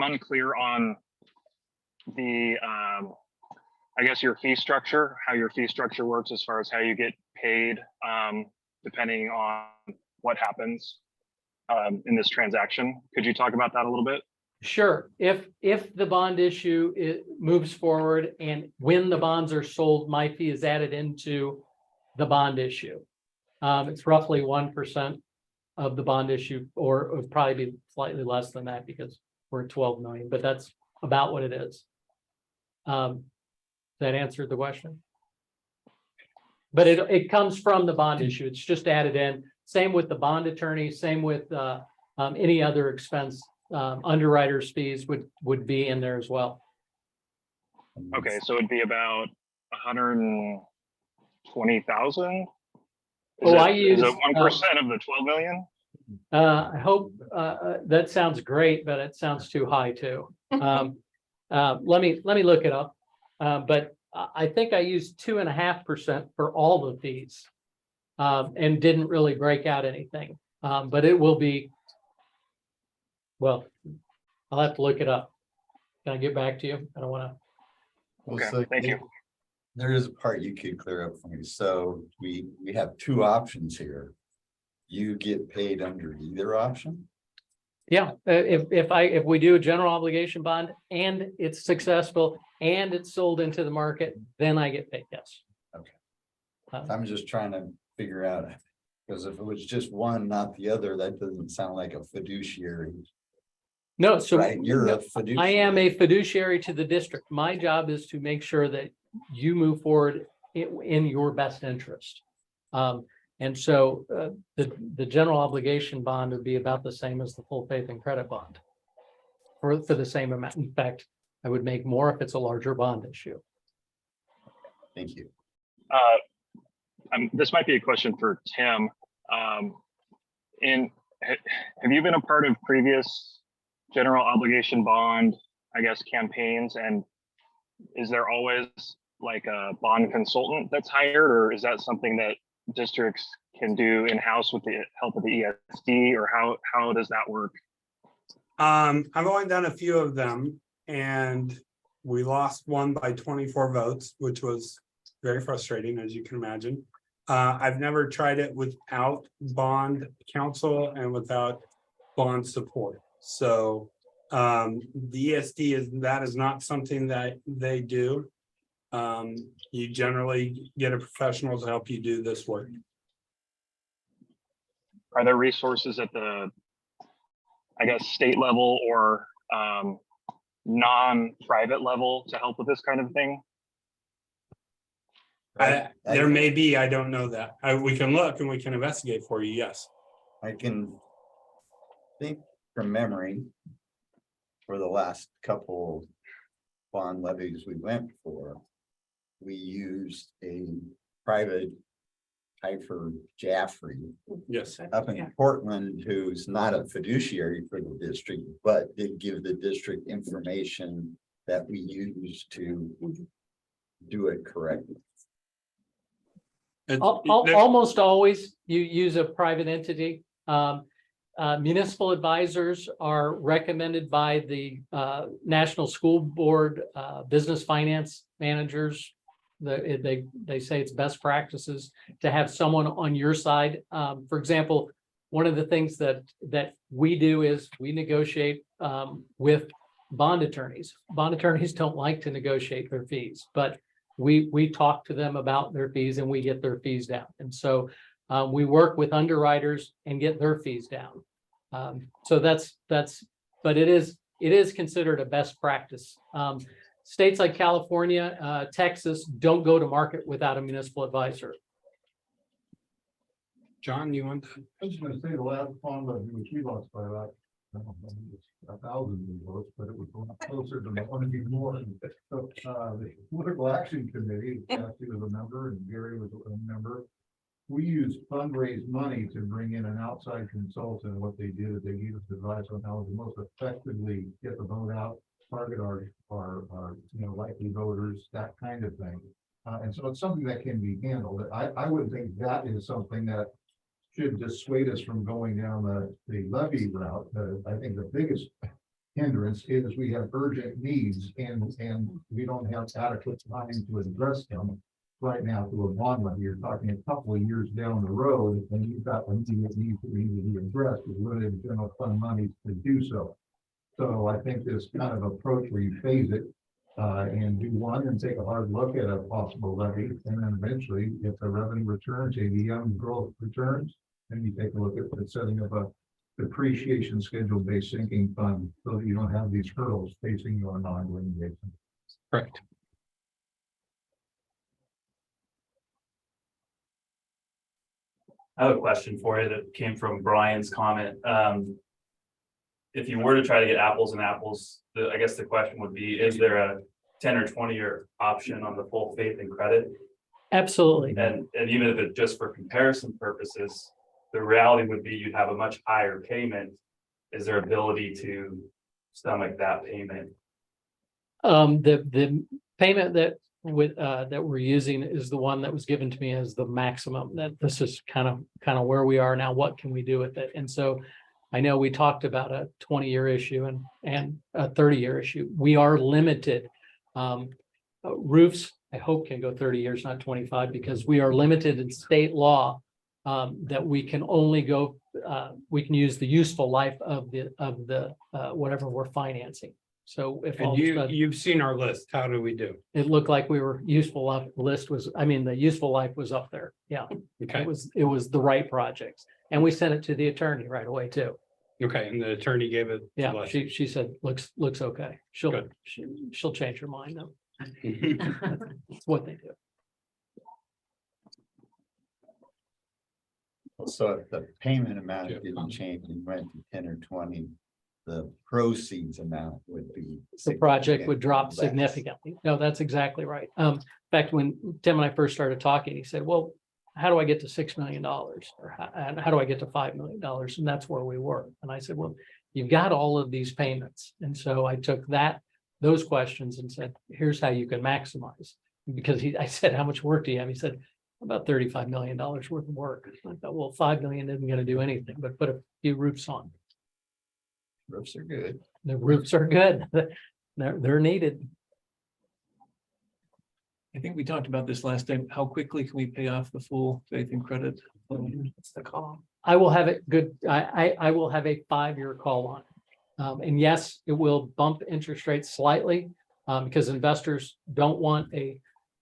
unclear on the, I guess your fee structure, how your fee structure works as far as how you get paid, depending on what happens in this transaction. Could you talk about that a little bit? Sure. If the bond issue moves forward and when the bonds are sold, my fee is added into the bond issue. It's roughly 1% of the bond issue, or it would probably be slightly less than that because we're at 12 million, but that's about what it is. That answered the question? But it comes from the bond issue. It's just added in. Same with the bond attorney, same with any other expense. Underwriters fees would be in there as well. Okay, so it'd be about 120,000. I Is use it 1% of the 12 million? I hope that sounds great, but it sounds too high too. Let me look it up. But I think I used 2.5% for all the fees. And didn't really break out anything. But it will be. Well, I'll have to look it up. Can I get back to you? I don't want to. Okay, thank you. There is a part you could clear up for me. So we have two options here. You get paid under either option? Yeah, if we do a general obligation bond and it's successful and it's sold into the market, then I get paid, yes. Okay. I'm just trying to figure out, because if it was just one, not the other, that doesn't sound like a fiduciary. No, so Right, you're a I fiduciary. am a fiduciary to the district. My job is to make sure that you move forward in your best interest. And so the general obligation bond would be about the same as the full faith and credit bond for the same amount. In fact, I would make more if it's a larger bond issue. Thank you. This might be a question for Tim. Have you been a part of previous general obligation bond, I guess, campaigns? And is there always like a bond consultant that's hired, or is that something that districts can do in-house with the help of the ESD, or how does that work? I've only done a few of them, and we lost one by 24 votes, which was very frustrating, as you can imagine. I've never tried it without bond counsel and without bond support. So the ESD is not something that they do. You generally get a professional to help you do this work. Are there resources at the, I guess, state level or non-private level to help with this kind of thing? There may be, I don't know that. We can look and we can investigate for you, yes. I can think from memory, for the last couple bond levies we went for, we used a private Hyfer Jaffrey Yes. up in Portland, who's not a fiduciary for the district, but did give the district information that we used to do it correctly. Almost always you use a private entity. Municipal advisors are recommended by the National School Board, business finance managers. They say it's best practices to have someone on your side. For example, one of the things that we do is we negotiate with bond attorneys. Bond attorneys don't like to negotiate their fees, but we talk to them about their fees and we get their fees down. And so we work with underwriters and get their fees down. So but it is considered a best practice. States like California, Texas don't go to market without a municipal advisor. John, you want to? I was gonna say the last bond levy, which we lost by about 1,000 votes, but it was a lot closer than that, want to be more. So the Political Action Committee, Kathy was a member and Gary was a member. We used fundraised money to bring in an outside consultant. What they did is they gave us advice on how to most effectively get the vote out, target our likely voters, that kind of thing. And so it's something that can be handled. I would think that is something that should dissuade us from going down the levy route. I think the biggest hindrance is we have urgent needs and we don't have adequate time to address them right now through a bond levy. You're talking a couple of years down the road and you've got immediate needs that need to be addressed with limited general fund money to do so. So I think this kind of approach where you phase it and do one and take a hard look at a possible levy, and then eventually if the revenue returns, ADM growth returns, then you take a look at the setting of a depreciation schedule based sinking fund so that you don't have these hurdles facing you on an ongoing basis. Correct. I have a question for you that came from Brian's comment. If you were to try to get apples and apples, I guess the question would be, is there a 10 or 20-year option on the full faith and credit? Absolutely. And even if it's just for comparison purposes, the reality would be you'd have a much higher payment. Is there ability to stomach that payment? The payment that we're using is the one that was given to me as the maximum, that this is kind of where we are now. What can we do with it? And so I know we talked about a 20-year issue and a 30-year issue. We are limited. Roofs, I hope, can go 30 years, not 25, because we are limited in state law that we can only go, we can use the useful life of the whatever we're financing. So if all And of a sudden you've seen our list. How do we do? it looked like we were useful life, the list was, I mean, the useful life was up there. Yeah, Okay, it was the right projects. And we sent it to the attorney right away too. okay, and the attorney gave it. to Yeah, us. she said, looks okay. Good. She'll change her mind though. It's what they do. So if the payment amount didn't change and went to 10 or 20, the proceeds amount would be. The project would drop less. significantly. No, that's exactly right. In fact, when Tim and I first started talking, he said, well, how do I get to $6 million? Or how do I get to $5 million? And that's where we were. And I said, well, you've got all of these payments. And so I took those questions and said, here's how you can maximize. Because I said, how much work do you have? He said, about $35 million worth of work. I thought, well, 5 million isn't going to do anything, but put a few roofs on. Roofs are good. The roofs are good. They're needed. I think we talked about this last time. How quickly can we pay off the full faith and credit? What's the call? I will have it good. I will have a 5-year call on it. And yes, it will bump interest rates slightly because investors don't want a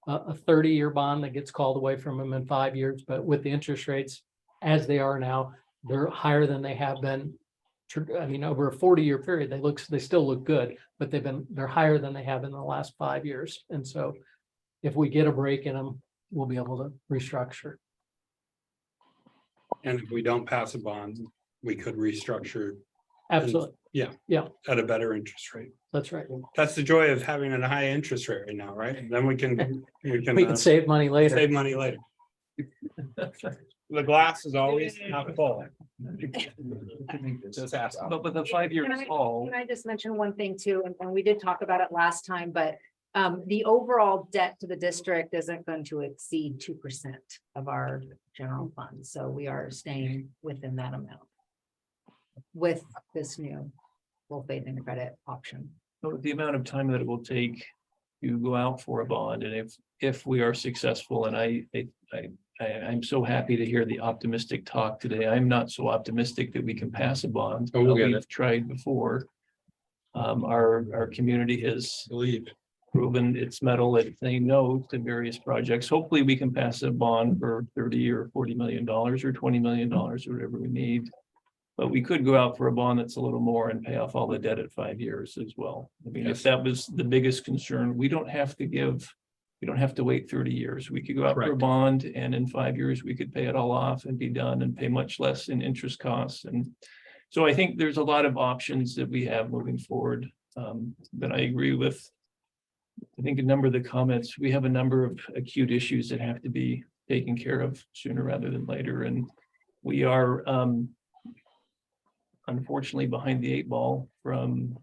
30-year bond that gets called away from them in 5 years. But with the interest rates as they are now, they're higher than they have been. I mean, over a 40-year period, they still look good, but they're higher than they have in the last 5 years. And so if we get a break in them, we'll be able to restructure. And if we don't pass a bond, we could restructure. Absolutely. At a better interest rate. That's right. That's the joy of having a high interest rate right now, right? Then we can We can save money later. save money later. The glass is always half full. Just ask. But with a 5-year call, Can I just mention one thing too, and we did talk about it last time, but the overall debt to the district isn't going to exceed 2% of our general fund. So we are staying within that amount with this new full faith and credit option. the amount of time that it will take to go out for a bond, and if we are successful, and I'm so happy to hear the optimistic talk today. I'm not so optimistic that we can pass a bond. Oh, we'll get We've it. tried before. Our community has proven its mettle at saying no to various projects. Hopefully, we can pass a bond for $30 or $40 million or $20 million, or whatever we need. But we could go out for a bond that's a little more and pay off all the debt at 5 years as well. I mean, if that was the biggest concern, we don't have to wait 30 years. We could go out for a Correct. bond, and in 5 years, we could pay it all off and be done and pay much less in interest costs. And so I think there's a lot of options that we have moving forward. But I agree with, I think, a number of the comments. We have a number of acute issues that have to be taken care of sooner rather than later. And we are unfortunately behind the 8 ball from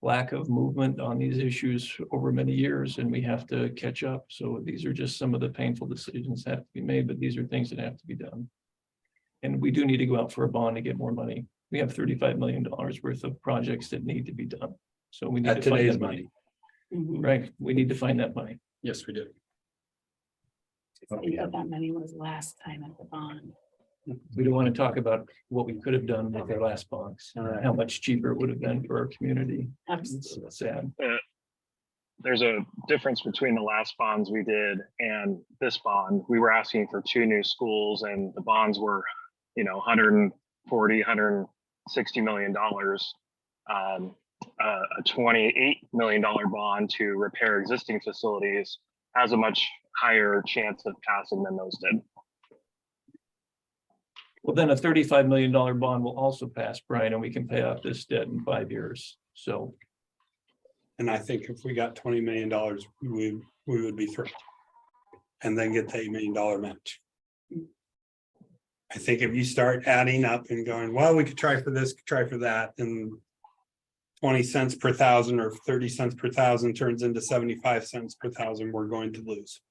lack of movement on these issues over many years, and we have to catch up. So these are just some of the painful decisions that have to be made, but these are things that have to be done. And we do need to go out for a bond to get more money. We have $35 million worth of projects that need to be done. So we need At to find today's that money. Right, we need to find that money. Yes, we do. That money was last time at the bond. We don't want to talk about what we could have done with our last bonds, how much cheaper it would have been for our community. Absolutely. It's sad. There's a difference between the last bonds we did and this bond. We were asking for 2 new schools, and the bonds were, 140, $160 million. A $28 million bond to repair existing facilities has a much higher chance of passing than those did. Well, then a $35 million bond will also pass, Brian, and we can pay off this debt in 5 years. So And I think if we got $20 million, we would be thrilled. And then get the $8 million match. I think if you start adding up and going, well, we could try for this, try for that, and 20 cents per thousand or 30 cents per thousand turns into 75 cents per thousand, we're going to lose.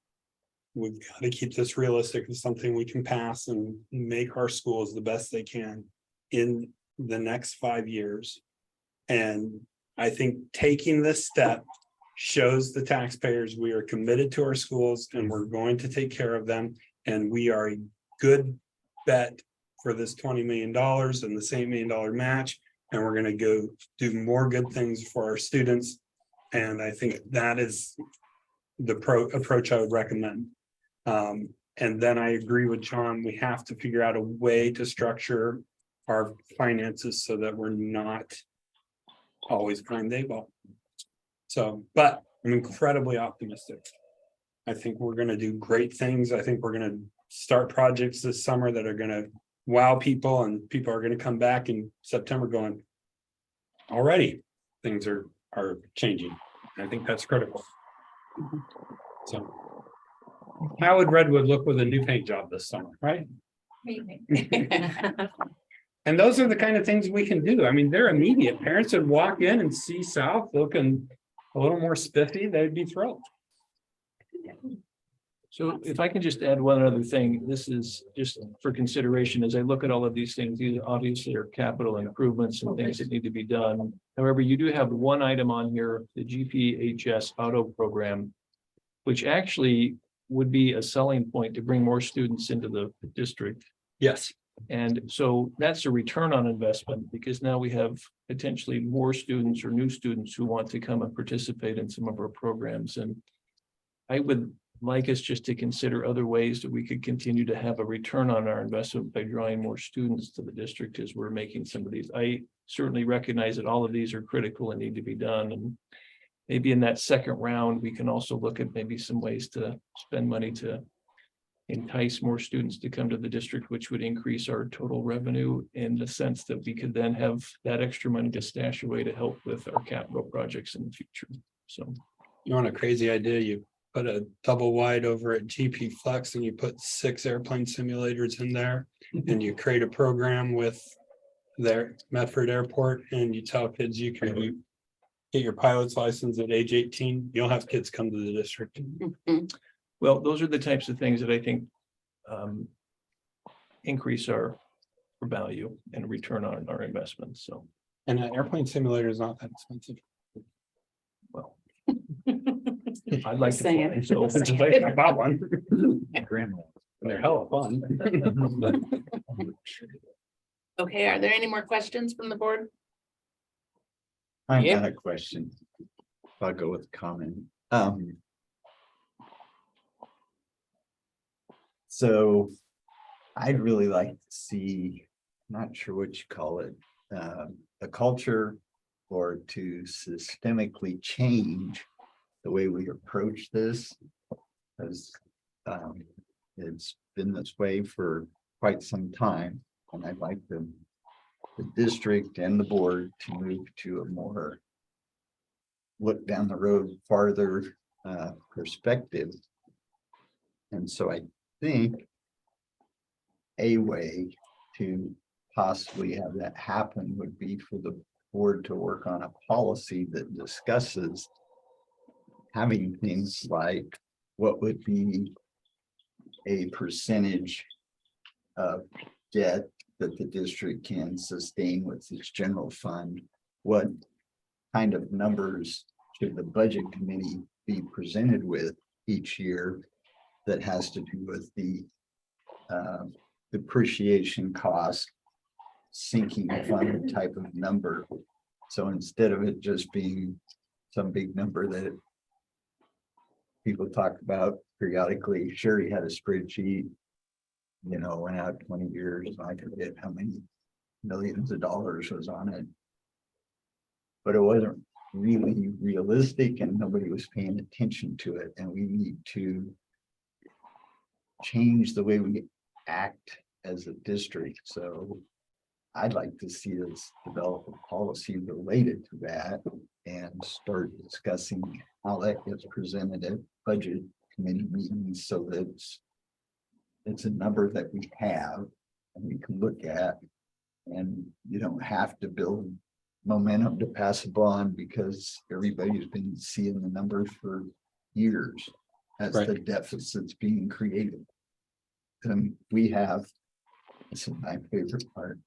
We've got to keep this realistic. It's something we can pass and make our schools the best they can in the next 5 years. And I think taking this step shows the taxpayers we are committed to our schools and we're going to take care of them. And we are a good bet for this $20 million and the same $1 million match. And we're going to go do more good things for our students. And I think that is the approach I would recommend. And then I agree with John, we have to figure out a way to structure our finances so that we're not always behind the eight ball. So, but I'm incredibly optimistic. I think we're going to do great things. I think we're going to start projects this summer that are going to wow people, and people are going to come back in September going, already things are changing. And I think that's critical. So how would Redwood look with a new paint job this summer, right? And those are the kind of things we can do. I mean, they're immediate. Parents would walk in and see South looking a little more spiffy, they'd be thrilled. So if I can just add one other thing, this is just for consideration as I look at all of these things. These obviously are capital improvements and things that need to be done. However, you do have one item on here, the GPHS auto program, which actually would be a selling point to bring more students into the district. Yes. And so that's a return on investment, because now we have potentially more students or new students who want to come and participate in some of our programs. And I would like us just to consider other ways that we could continue to have a return on our investment by drawing more students to the district as we're making some of these. I certainly recognize that all of these are critical and need to be done. And maybe in that second round, we can also look at maybe some ways to spend money to entice more students to come to the district, which would increase our total revenue in the sense that we could then have that extra money to stash away to help with our capital projects in the future. So You want a crazy idea? You put a double wide over at GP Flex and you put 6 airplane simulators in there and you create a program with their Medford Airport and you tell kids you can get your pilot's license at age 18. You'll have kids come to the district. well, those are the types of things that I think increase our value and return on our investments. So, And an airplane simulator is not that expensive. well, I'd like to Saying. fly, so It's just like I bought one. Grandma. They're hella fun. Okay, are there any more questions from the board? I Yep. got a question. I'll go with a comment. So I'd really like to see, not sure what you call it, a culture or to systemically change the way we approach this. As it's been this way for quite some time, and I'd like the district and the board to move to a more look down the road farther perspective. And so I think a way to possibly have that happen would be for the board to work on a policy that discusses having things like what would be a percentage of debt that the district can sustain with its general fund. What kind of numbers should the budget committee be presented with each year that has to do with the depreciation cost, sinking fund type of number. So instead of it just being some big number that people talk about periodically, sure, he had a spreadsheet, you know, went out 20 years, and I forget how many millions of dollars was on it. But it wasn't really realistic and nobody was paying attention to it. And we need to change the way we act as a district, so. I'd like to see us develop a policy related to that and start discussing how that gets presented at budget committee meetings so that it's a number that we have and we can look at. And you don't have to build momentum to pass a bond because everybody's been seeing the numbers for years as Right. the deficits being created. And we have, this is my favorite part,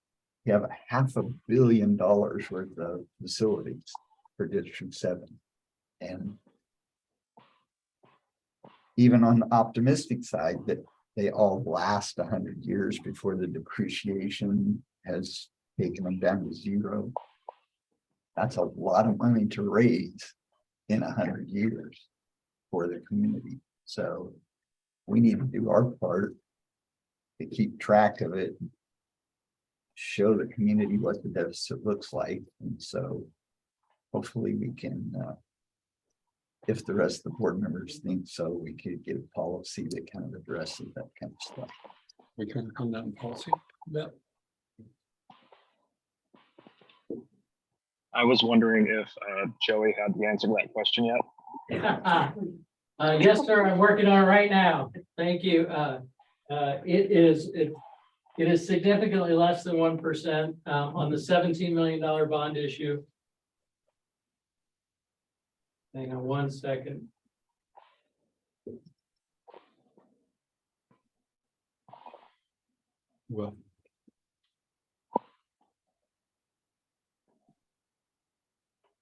we have $500 million worth of facilities for District 7. And even on the optimistic side, that they all last 100 years before the depreciation has taken them down to zero. That's a lot of money to raise in 100 years for the community. So we need to do our part to keep track of it, show the community what the deficit looks like. And so hopefully we can, if the rest of the board members think so, we could get a policy that kind of addresses that kind of stuff. We can come down policy. Yeah. I was wondering if Joey had the answer to that question yet. Yes, sir, I'm working on it right now. Thank you. It is significantly less than 1% on the $17 million bond issue. Hang on one second. Well.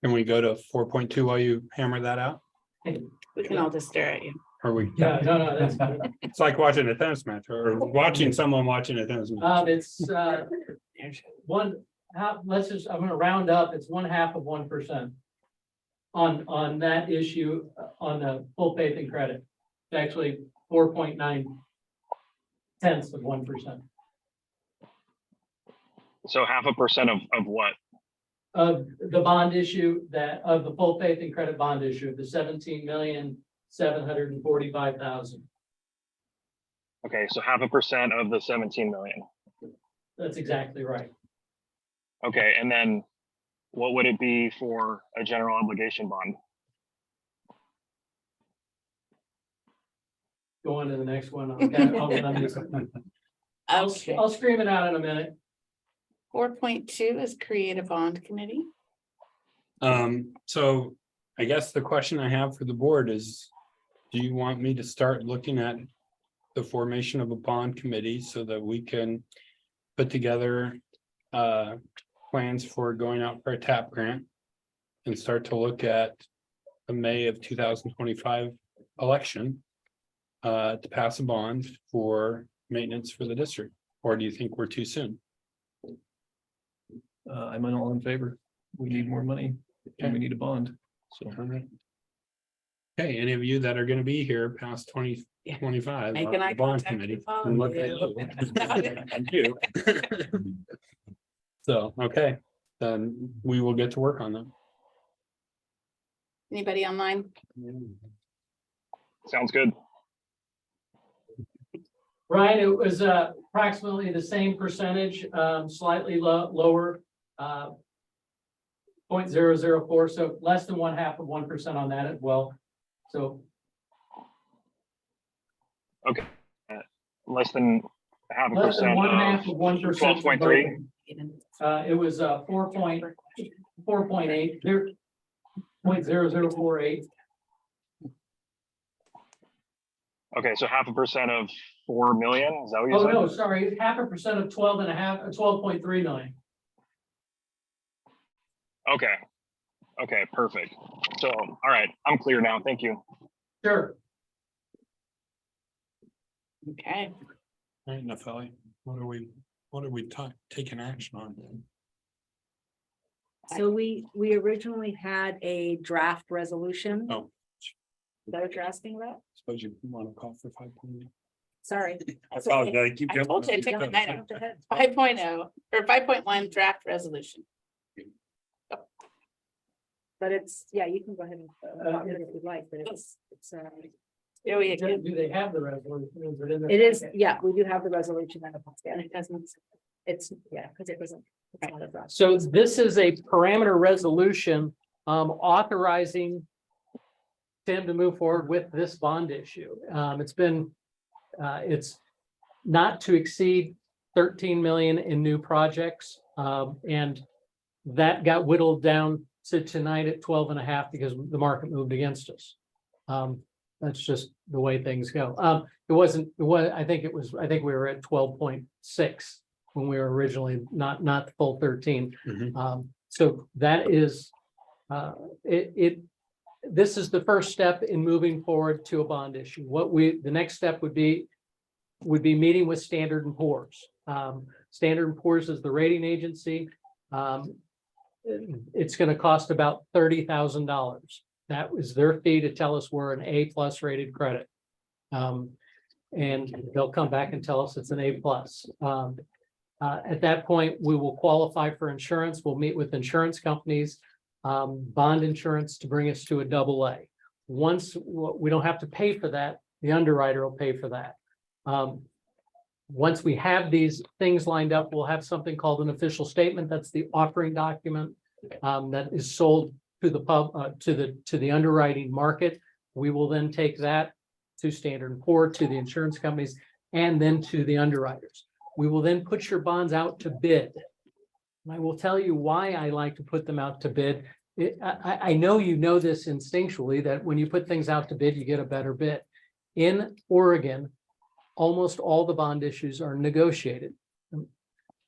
Can we go to 4.2 while you hammer that out? We can all just stare at you. Or we? Yeah, no, that's, It's like watching a tennis match or watching someone watching a tennis match. it's one, I'm gonna round up, it's 0.5%. On that issue, on the full faith and credit, it's actually 4.9 tenths of 1%. So 0.5% of what? Of the bond issue of the full faith and credit bond issue, the 17,745,000. Okay, so 0.5% of the 17 million. That's exactly right. Okay, and then what would it be for a general obligation bond? Go on to the next one. Okay, I'll scream it out in a minute. 4.2 is create a bond committee. So I guess the question I have for the board is, do you want me to start looking at the formation of a bond committee so that we can put together plans for going out for a TAP grant and start to look at the May of 2025 election to pass a bond for maintenance for the district? Or do you think we're too soon? I'm all in favor. We need more money and we need a bond. So. Okay, any of you that are gonna be here past 2025, Make an eye bond contact committee. with all and look of at you. you. So, okay, then we will get to work on them. Anybody online? Sounds good. Ryan, it was approximately the same percentage, slightly lower. 0.004, so less than 0.5% on that as well. So Less than less than 0.5% of of 1%. 12.3. It was 4.8, 0.0048. Okay, so 0.5% of 4 million, is that what you Oh, said? no, sorry, 0.5% of 12.3 million. Okay, perfect. So, all right, I'm clear now. Thank you. Sure. Okay, All right, Natalie, what are we taking action on? So we originally had a draft resolution. Oh. Is that what you're asking about? Suppose you want to call for 5.0. Sorry. I apologize, keep I told you to take the night out. 5.0 or 5.1 draft resolution. But it's, yeah, you can go ahead and talk it if you'd like, but it's Yeah, we Do they have the resolution? Is it in there? It is, yeah, we do have the resolution and and it doesn't. it's, yeah, because it wasn't. it's not a draft. So this is a parameter resolution authorizing Tim to move forward with this bond issue. It's not to exceed 13 million in new projects. And that got whittled down to tonight at 12.5 because the market moved against us. That's just the way things go. I think we were at 12.6 when we were originally not the full 13. So that is, this is the first step in moving forward to a bond issue. The next step would be meeting with Standard and Poor's. Standard and Poor's is the rating agency. It's going to cost about $30,000. That was their fee to tell us we're an A+ rated credit. And they'll come back and tell us it's an A+. At that point, we will qualify for insurance. We'll meet with insurance companies, bond insurance to bring us to a AA. Once we don't have to pay for that, the underwriter will pay for that. Once we have these things lined up, we'll have something called an official statement. That's the offering document that is sold to the underwriting market. We will then take that to Standard & Poor's, to the insurance companies, and then to the underwriters. We will then put your bonds out to bid. And I will tell you why I like to put them out to bid. I know you know this instinctually, that when you put things out to bid, you get a better bid. In Oregon, almost all the bond issues are negotiated.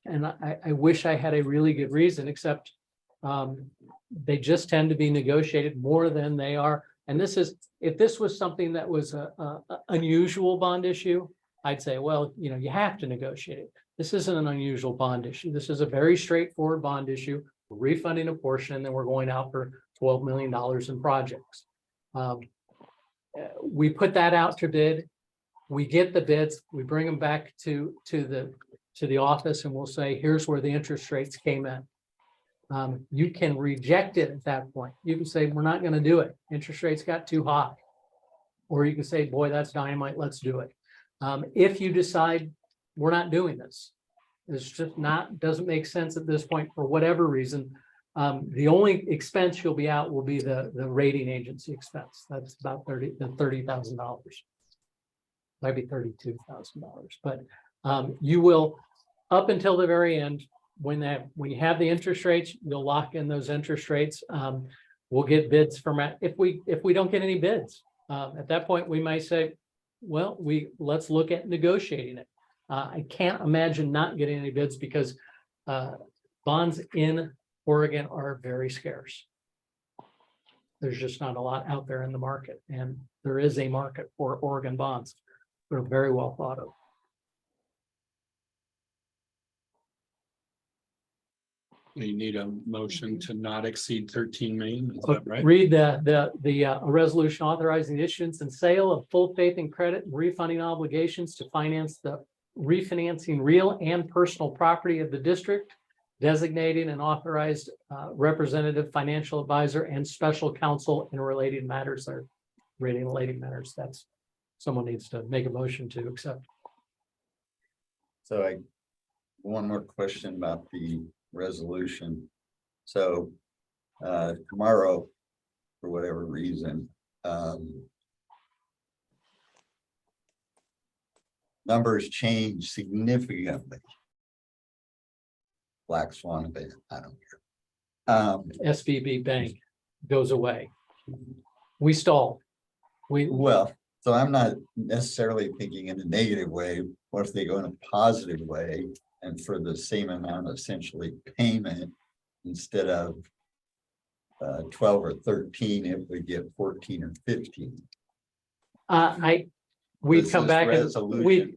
And I wish I had a really good reason, except they just tend to be negotiated more than they are. And if this was something that was a unusual bond issue, I'd say, well, you have to negotiate it. This isn't an unusual bond issue. This is a very straightforward bond issue. We're refunding a portion, and then we're going out for $12 million in projects. We put that out to bid. We get the bids. We bring them back to the office, and we'll say, here's where the interest rates came in. You can reject it at that point. You can say, we're not going to do it. Interest rates got too high. Or you can say, boy, that's dynamite. Let's do it. If you decide we're not doing this, it's just doesn't make sense at this point for whatever reason. The only expense you'll be out will be the rating agency expense. That's about $30,000. Might be $32,000, but you will, up until the very end, when you have the interest rates, you'll lock in those interest rates. We'll get bids from if we don't get any bids at that point, we might say, well, let's look at negotiating it. I can't imagine not getting any bids because bonds in Oregon are very scarce. There's just not a lot out there in the market, and there is a market for Oregon bonds. They're very well thought of. You need a motion to not exceed 13 million, is that right? Read the resolution authorizing the issuance and sale of full faith and credit and refunding obligations to finance the refinancing real and personal property of the district, designating an authorized representative financial advisor and special counsel in related matters. That's someone needs to make a motion to accept. So one more question about the resolution. So tomorrow, for whatever reason, numbers change significantly. Black swan event, I don't care. SVB Bank goes away. We stall. So I'm not necessarily thinking in a negative way. What if they go in a positive way, and for the same amount of essentially payment, instead of 12 or 13, if we get 14 or 15? We'd come back and resolution.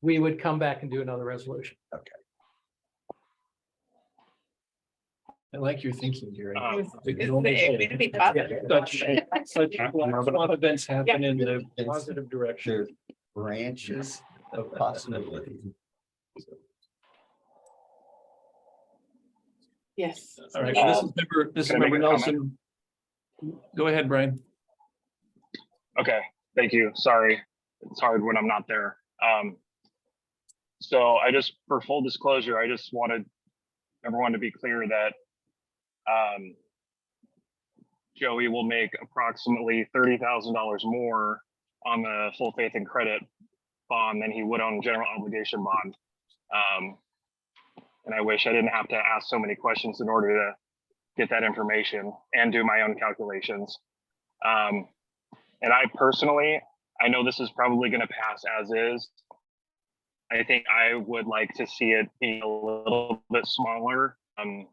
we would come back and do another resolution. Okay. I like your thinking, Gary. Such events happen in the positive direction. There's branches of possibility. Yes. All right, well, this is member Nelson. Go ahead, Brian. Okay, Thank you. Sorry. It's hard when I'm not there. So for full disclosure, I just wanted everyone to be clear that Joey will make approximately $30,000 more on the full faith and credit bond than he would on general obligation bond. And I wish I didn't have to ask so many questions in order to get that information and do my own calculations. And I personally, I know this is probably going to pass as is. I think I would like to see it be a little bit smaller. I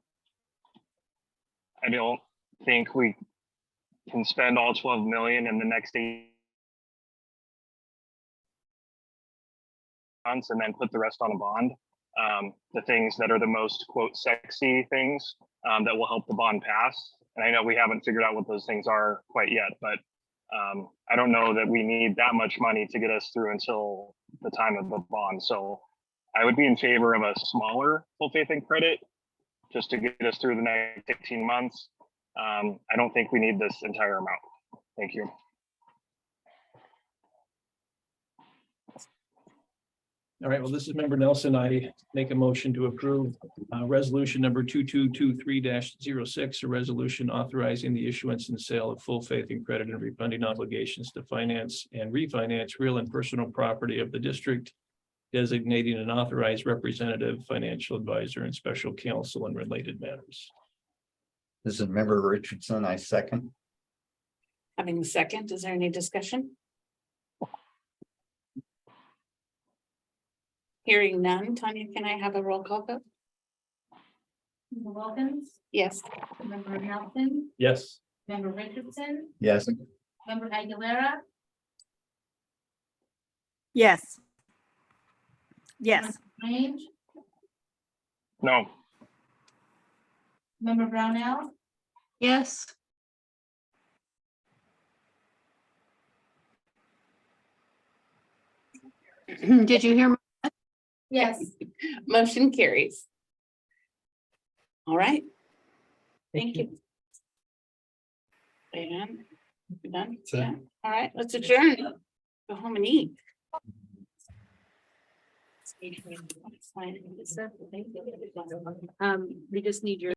don't think we can spend all 12 million in the next 8 months and then put the rest on a bond. The things that are the most quote sexy things that will help the bond pass. And I know we haven't figured out what those things are quite yet, but I don't know that we need that much money to get us through until the time of the bond. So I would be in favor of a smaller full faith and credit just to get us through the next 18 months. I don't think we need this entire amount. Thank you. All right, well, this is Member Nelson. I make a motion to approve resolution number 2223-06, a resolution authorizing the issuance and sale of full faith and credit and refunding obligations to finance and refinance real and personal property of the district, designating an authorized representative, financial advisor, and special counsel in related matters. This is Member Richardson. I second. Having the second, is there any discussion? Hearing none, Tanya, can I have a roll call vote? Member Wilkins, Yes. Member Nelson, Yes. Member Richardson, Yes. Member Aguilera, Yes. Yes. Range, No. Member Brownell, Yes. Did you hear? yes. Motion carries. All right. Thank you. And we're done. Yeah. All right, let's adjourn. Go home and eat. We just need your